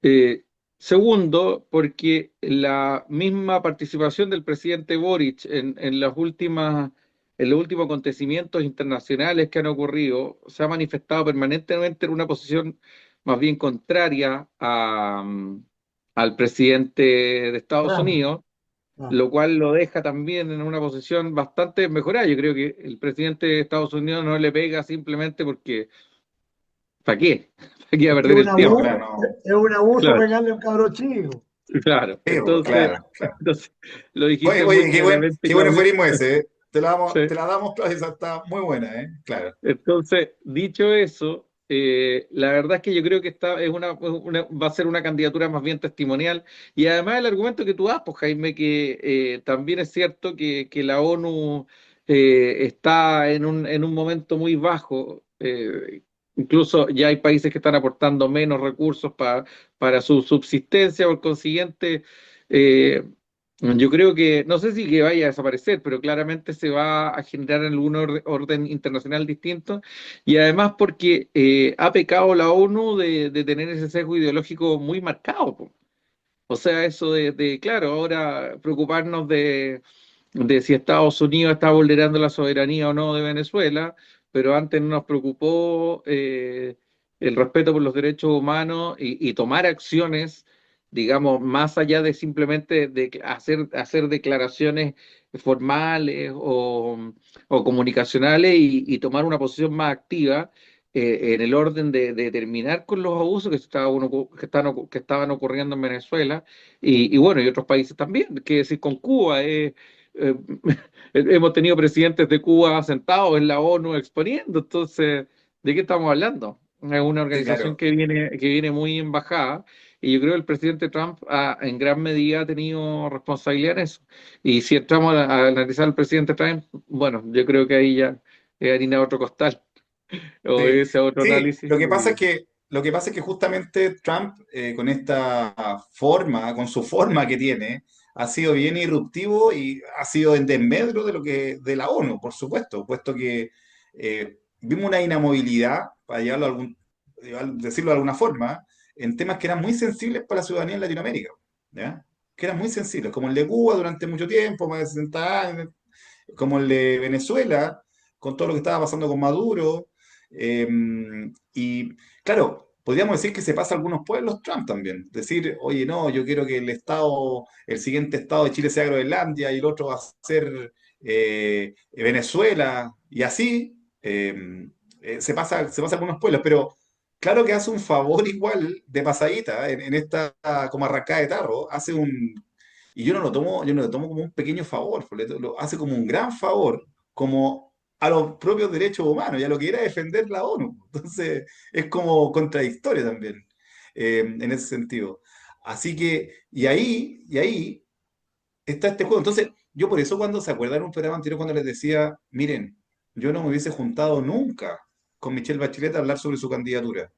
S3: Eh, Segundo, porque la misma participación del presidente Boric en los últimos acontecimientos internacionales que han ocurrido se ha manifestado permanentemente en una posición más bien contraria al presidente de Estados
S2: Trump.
S3: Unidos,
S2: Ah.
S3: lo cual lo deja también en una posición bastante mejorada. Yo creo que el presidente de Estados Unidos no le pega simplemente porque ¿para qué? ¿Para qué va a
S2: Es que
S3: perder el
S1: no,
S3: tiempo?
S1: claro, no.
S2: es un abuso
S3: Claro.
S2: pegarle a un cabro chico.
S3: Claro,
S1: Sí, pues, claro, claro.
S3: entonces lo
S1: Oye,
S3: dijiste muy
S1: oye,
S3: claramente,
S1: qué buen
S3: Claudio.
S1: eufemismo ese, ¿eh?
S3: Sí.
S1: Te la damos, Claudia, esa está muy buena, ¿eh? Claro.
S3: Entonces, dicho eso, la verdad es que yo creo que va a ser una candidatura más bien testimonial. Y además el argumento que tú das, pues Jaime, que también es cierto que la ONU está en un momento muy bajo. Incluso ya hay países que están aportando menos recursos para su subsistencia, por consiguiente, eh, yo creo que, no sé si que vaya a desaparecer, pero claramente se va a generar algún orden internacional distinto. Y además porque ha pecado la ONU de tener ese sesgo ideológico muy marcado, po. O sea, eso claro, ahora preocuparnos de si Estados Unidos está vulnerando la soberanía o no de Venezuela, pero antes no nos preocupó el respeto por los derechos humanos y tomar acciones, digamos, más allá de simplemente hacer declaraciones formales o comunicacionales y tomar una posición más activa en el orden de terminar con los abusos que estaban ocurriendo en Venezuela y bueno, y otros países también, que decir con Cuba. Eh, Hemos tenido presidentes de Cuba sentados en la ONU exponiendo, entonces, ¿de qué estamos hablando? Es una
S1: Sí,
S3: organización
S1: claro.
S3: que viene muy en bajada y yo creo que el presidente Trump en gran medida ha tenido responsabilidad en eso. Y si entramos a analizar al presidente Trump, bueno, yo creo que ahí ya es harina de otro costal o
S1: Sí,
S3: ese otro
S1: sí,
S3: análisis.
S1: lo que pasa es que justamente Trump, con esta forma, con su forma que tiene, ha sido bien irruptivo y ha sido en desmedro de lo que, de la ONU, por supuesto, puesto que vimos una inamovilidad, para decirlo de alguna forma, en temas que eran muy sensibles para la ciudadanía en Latinoamérica, ¿ya? Que eran muy sensibles, como el de Cuba durante mucho tiempo, más de 60 años, como el de Venezuela, con todo lo que estaba pasando con Maduro. eh, y claro, podríamos decir que se pasa a algunos pueblos Trump también. Decir, oye, no, yo quiero que el siguiente estado de Chile sea Groenlandia y el otro va a ser Venezuela, y así se pasa a algunos pueblos, pero claro que hace un favor igual de pasadita en esta como arrancada de tarro, y yo no lo tomo como un pequeño favor, lo hace como un gran favor, como a los propios derechos humanos y a lo que era defender la ONU. Entonces, es como contradictorio también, en ese sentido. Así que, y ahí está este juego. Entonces, yo por eso cuando se acuerdan un programa anterior cuando les decía, miren, yo no me hubiese juntado nunca con Michelle Bachelet a hablar sobre su candidatura.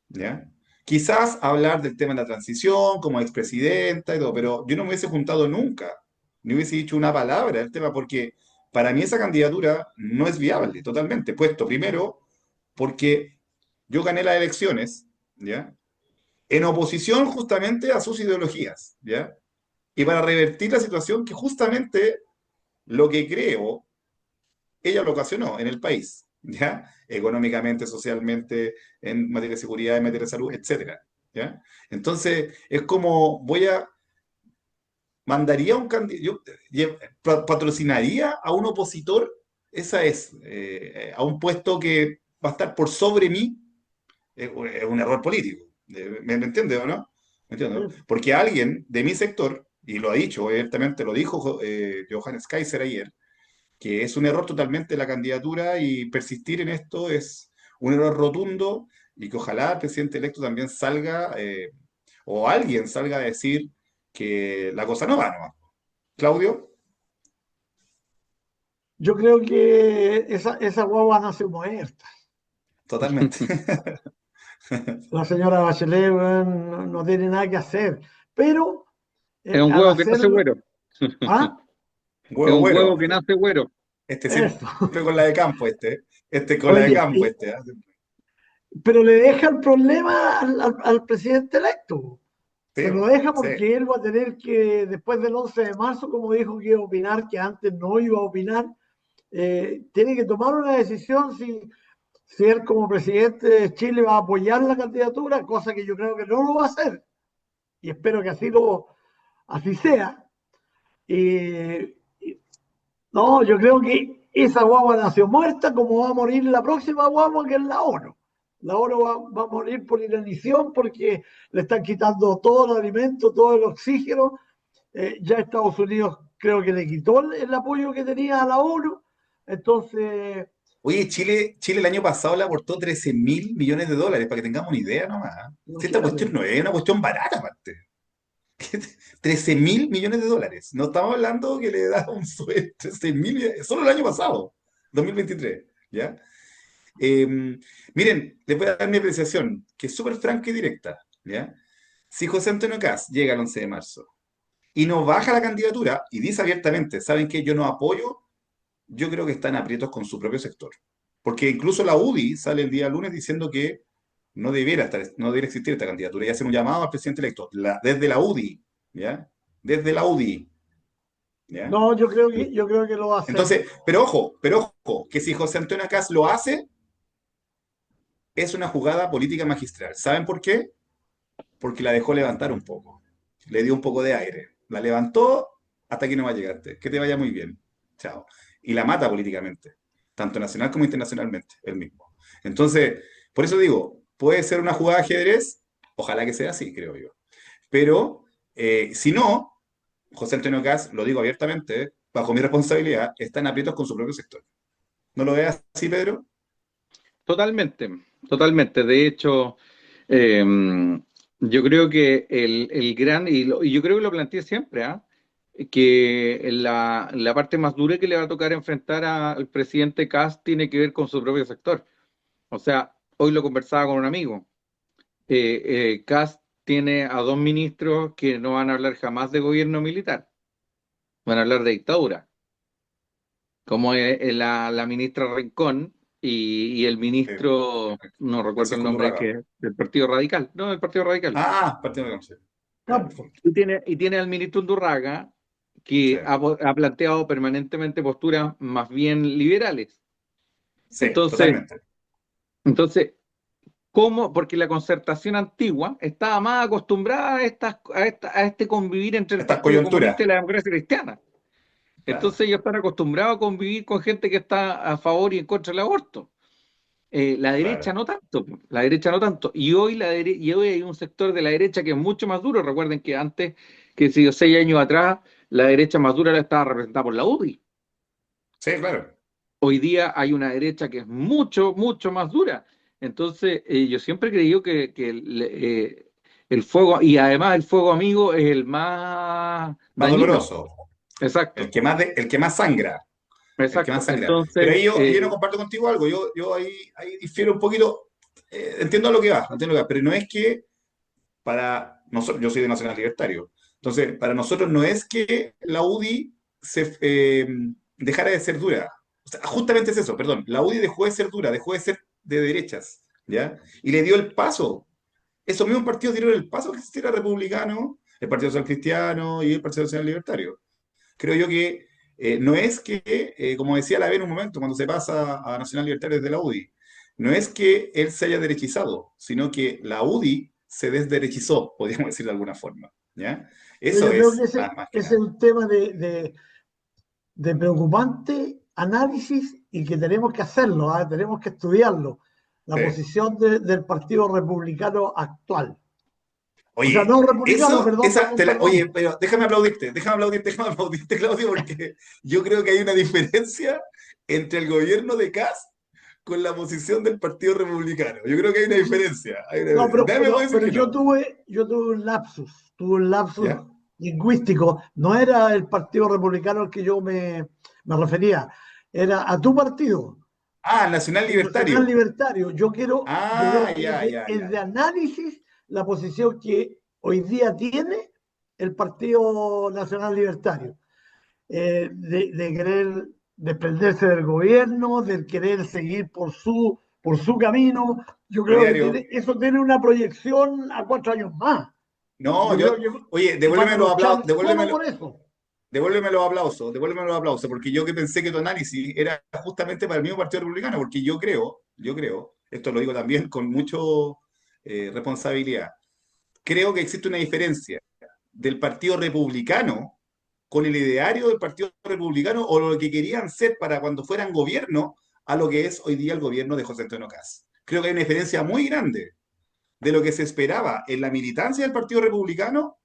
S1: ¿Ya? Quizás hablar del tema de la transición como expresidenta y todo, pero yo no me hubiese juntado nunca, ni hubiese dicho una palabra del tema, porque para mí esa candidatura no es viable totalmente, puesto primero porque yo gané las elecciones, ¿ya? En oposición justamente a sus ideologías, ¿ya? Y para revertir la situación que justamente lo que creo ella lo ocasionó en el país, ¿ya? Económicamente, socialmente, en materia de seguridad, en materia de salud, etcétera, ¿ya? Entonces, es como mandaría un candidato, patrocinaría a un opositor, esa es, a un puesto que va a estar por sobre mí, es un error político. ¿Me entiende o no? ¿Me entiendo?
S2: Sí.
S1: Porque alguien de mi sector, y lo ha dicho, evidentemente lo dijo Johannes Kaiser ayer, que es un error totalmente la candidatura y persistir en esto es un error rotundo y que ojalá el presidente electo también salga o alguien salga a decir que la cosa no va, ¿no? Claudio.
S2: yo creo que esa guagua nació muerta.
S1: Totalmente.
S2: La señora Bachelet, weón, no tiene nada que hacer. Pero
S3: Es un
S2: al
S3: huevo que nace
S2: hacerlo,
S3: güero.
S2: ah,
S3: Es
S1: Huevo
S3: un
S1: güero.
S3: huevo que nace güero.
S1: Este siempre
S2: eso.
S1: con la de campo, este. Este con la de
S2: Oye,
S1: campo, este. ¿Ah?
S2: pero le deja el problema al presidente electo.
S1: Sí,
S2: Se lo
S1: po,
S2: deja
S1: sí.
S2: porque él va a tener que, después del 11 de marzo, como dijo que iba a opinar, que antes no iba a opinar, tiene que tomar una decisión si él como presidente de Chile va a apoyar la candidatura, cosa que yo creo que no lo va a hacer. Y espero que así sea. Y, no, yo creo que esa guagua nació muerta, como va a morir la próxima guagua, que es la ONU. La ONU va a morir por inanición porque le están quitando todo el alimento, todo el oxígeno. Ya Estados Unidos creo que le quitó el apoyo que tenía a la ONU. Entonces,
S1: Oye, Chile el año pasado le aportó 13.000 millones de dólares, para que tengamos una idea nomás. Si esta cuestión
S2: imagínate.
S1: no es una cuestión barata, aparte. 13.000 millones de dólares. No estamos hablando que le da un sueldo, 13.000, solo el año pasado, 2023, ¿ya? Eh, Miren, les voy a dar mi apreciación, que es súper franca y directa, ¿ya? Si José Antonio Kast llega el 11 de marzo y no baja la candidatura y dice abiertamente, ¿saben qué? Yo no apoyo, yo creo que están aprietos con su propio sector. Porque incluso la UDI sale el día lunes diciendo que no debiera existir esta candidatura y hacer un llamado al presidente electo, desde la UDI, ¿ya? Desde la UDI, ¿ya?
S2: No, yo creo que lo va a hacer.
S1: Entonces, pero ojo, que si José Antonio Kast lo hace, es una jugada política magistral. ¿Saben por qué? Porque la dejó levantar un poco. Le dio un poco de aire. La levantó hasta que no va a llegarte. Que te vaya muy bien. Chao. Y la mata políticamente, tanto nacional como internacionalmente, él mismo. Entonces, por eso digo, puede ser una jugada de ajedrez, ojalá que sea así, creo yo. Pero si no, José Antonio Kast, lo digo abiertamente, bajo mi responsabilidad, está en aprietos con su propio sector. ¿No lo veas así, Pedro?
S3: Totalmente, totalmente. De hecho, eh, yo creo que el gran, y yo creo que lo planteé siempre, ¿ah? Que la parte más dura que le va a tocar enfrentar al presidente Kast tiene que ver con su propio sector. O sea, hoy lo conversaba con un amigo. Kast tiene a dos ministros que no van a hablar jamás de gobierno militar, van a hablar de dictadura, como es la ministra Rincón y el ministro, no recuerdo el
S1: Francisco
S3: nombre,
S1: Undurraga.
S3: que del Partido Radical, no, del Partido Radical.
S1: Ah, partido de Conce. Ya,
S2: Campo.
S1: perfecto.
S3: Y tiene al ministro Undurraga,
S1: Sí,
S3: que ha planteado permanentemente posturas más bien liberales.
S1: sí,
S3: Entonces,
S1: totalmente.
S3: entonces, ¿cómo? Porque la concertación antigua estaba más acostumbrada a este convivir entre el
S1: Estas
S3: Partido
S1: coyunturas,
S3: Comunista y la democracia cristiana.
S1: claro.
S3: Entonces ellos están acostumbrados a convivir con gente que está a favor y en contra del aborto. La derecha
S1: Claro.
S3: no tanto, la derecha no tanto. Y hoy hay un sector de la derecha que es mucho más duro. Recuerden que antes, que si 6 años atrás, la derecha más dura la estaba representada por la UDI.
S1: Sí, claro.
S3: Hoy día hay una derecha que es mucho, mucho más dura. Entonces, yo siempre he creído que el fuego, y además el fuego amigo es el más
S1: Más
S3: dañino.
S1: doloroso.
S3: Exacto,
S1: El que más sangra. El que más
S3: exacto.
S1: sangra. Pero
S3: Entonces,
S1: ahí yo no comparto contigo algo. Yo ahí difiero un poquito. Entiendo lo que va, entiendo lo que va. Pero no es que para nosotros, yo soy de Nacional Libertario. Entonces, para nosotros no es que la UDI dejara de ser dura. O sea, justamente es eso, perdón. La UDI dejó de ser dura, dejó de ser de derechas, ¿ya? Y le dio el paso. Esos mismos partidos dieron el paso que existiera republicano, el Partido Social Cristiano y el Partido Nacional Libertario. Creo yo que no es que, como decía la B en un momento, cuando se pasa a Nacional Libertario desde la UDI, no es que él se haya derechizado, sino que la UDI se desderechizó, podríamos decir de alguna forma. ¿Ya?
S2: Pero
S1: Eso
S2: yo creo que
S1: es
S2: ese,
S1: más que
S2: ese es
S1: nada.
S2: un tema de preocupante análisis y que tenemos que hacerlo, ¿ah? Tenemos que estudiarlo. La
S1: Sí.
S2: posición del Partido Republicano actual. O sea,
S1: Oye,
S2: no republicano, perdón, perdón,
S1: oye,
S2: perdón.
S1: pero déjame aplaudirte, Claudio, porque yo creo que hay una diferencia entre el gobierno de Kast con la posición del Partido Republicano. Yo creo que hay una diferencia.
S2: No, pero,
S1: Nadie me puede
S2: pero,
S1: decir
S2: pero
S1: que no.
S2: yo tuve un lapsus
S1: ¿Ya?
S2: lingüístico. No era el Partido Republicano al que yo me refería. era a tu partido,
S1: Ah, Nacional
S2: el Nacional
S1: Libertario.
S2: Libertario. Yo
S1: Ah,
S2: creo que
S1: ya, ya,
S2: es
S1: ya.
S2: de análisis la posición que hoy día tiene el Partido Nacional Libertario, de querer desprenderse del gobierno, de querer seguir por su camino. Yo creo que
S1: Solidario.
S2: eso tiene una proyección a 4 años más.
S1: No,
S2: Yo
S1: yo,
S2: creo
S1: oye,
S2: que van a luchar solo por eso.
S1: devuélveme los aplausos, porque yo que pensé que tu análisis era justamente para el mismo Partido Republicano, porque yo creo, esto lo digo también con mucho responsabilidad, creo que existe una diferencia del Partido Republicano con el ideario del Partido Republicano o lo que querían ser para cuando fueran gobierno a lo que es hoy día el gobierno de José Antonio Caz. Creo que hay una diferencia muy grande de lo que se esperaba en la militancia del Partido Republicano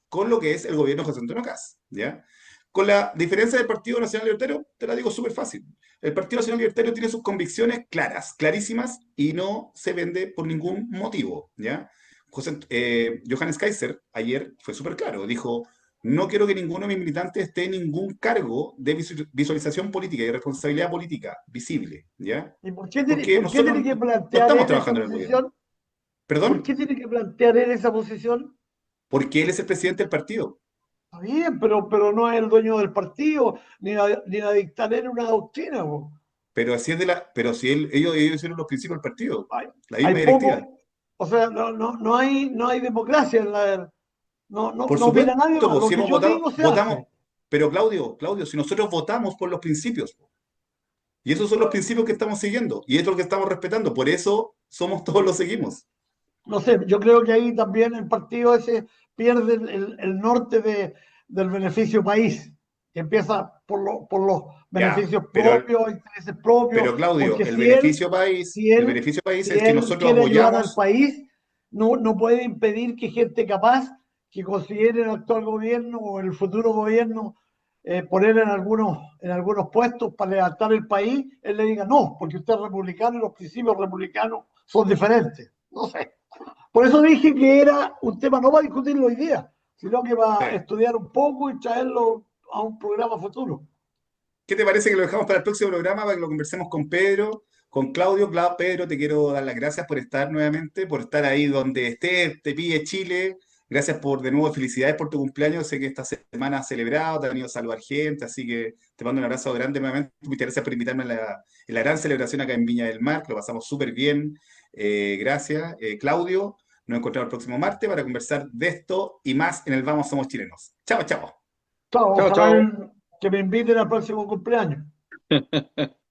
S1: con lo que es el gobierno de José Antonio Caz, ¿ya? Con la diferencia del Partido Nacional Libertario, te la digo súper fácil. El Partido Nacional Libertario tiene sus convicciones claras, clarísimas, y no se vende por ningún motivo, ¿ya? Johannes Kaiser ayer fue súper claro, dijo, no quiero que ninguno de mis militantes esté en ningún cargo de visualización política y responsabilidad política visible, ¿ya?
S2: ¿Y
S1: Porque
S2: por qué
S1: nosotros
S2: tiene que
S1: no
S2: plantear
S1: estamos
S2: él esa
S1: trabajando en el gobierno.
S2: posición? ¿Por
S1: ¿Perdón?
S2: qué tiene que plantear él esa posición?
S1: Porque él es el presidente del partido.
S2: Está bien, pero no es el dueño del partido, ni a dictar él una doctrina, po.
S1: Pero así es de la, pero si ellos hicieron los principios del partido,
S2: Hay,
S1: la
S2: hay
S1: misma directiva.
S2: poco, o sea, no hay democracia en la,
S1: Por
S2: no opina
S1: supuesto,
S2: nadie más.
S1: pues,
S2: Lo
S1: si
S2: que
S1: hemos
S2: yo
S1: votado,
S2: digo se
S1: votamos,
S2: hace.
S1: pero Claudio, si nosotros votamos por los principios, y esos son los principios que estamos siguiendo, y es lo que estamos respetando, por eso somos todos los seguimos.
S2: No sé, yo creo que ahí también el partido ese pierde el norte del beneficio país, que empieza por los
S1: Ya,
S2: beneficios propios, intereses propios,
S1: pero Claudio,
S2: porque si
S1: el
S2: él,
S1: beneficio país
S2: si
S1: es que
S2: él
S1: nosotros
S2: quiere ayudar al
S1: apoyamos,
S2: país, no puede impedir que gente capaz que considere el actual gobierno o el futuro gobierno poner en algunos puestos para levantar el país, él le diga no, porque usted es republicano y los principios republicanos son diferentes. No sé. Por eso dije que era un tema no para discutirlo hoy día, sino que para
S1: eh,
S2: estudiar un poco y traerlo a un programa futuro.
S1: ¿qué te parece que lo dejamos para el próximo programa para que lo conversemos con Pedro, con Claudio? Pedro, te quiero dar las gracias por estar nuevamente, por estar ahí donde estés, te pide Chile. Gracias por, de nuevo, felicidades por tu cumpleaños. Sé que esta semana has celebrado, te has venido a saludar gente, así que te mando un abrazo grande nuevamente. Muchas gracias por invitarme en la gran celebración acá en Viña del Mar, que lo pasamos súper bien. Gracias, Claudio. Nos encontramos el próximo martes para conversar de esto y más en el Vamos Somos Chilenos. Chao, chao.
S2: Chao,
S3: Chao,
S2: ojalá
S3: chao.
S2: que me inviten al próximo cumpleaños.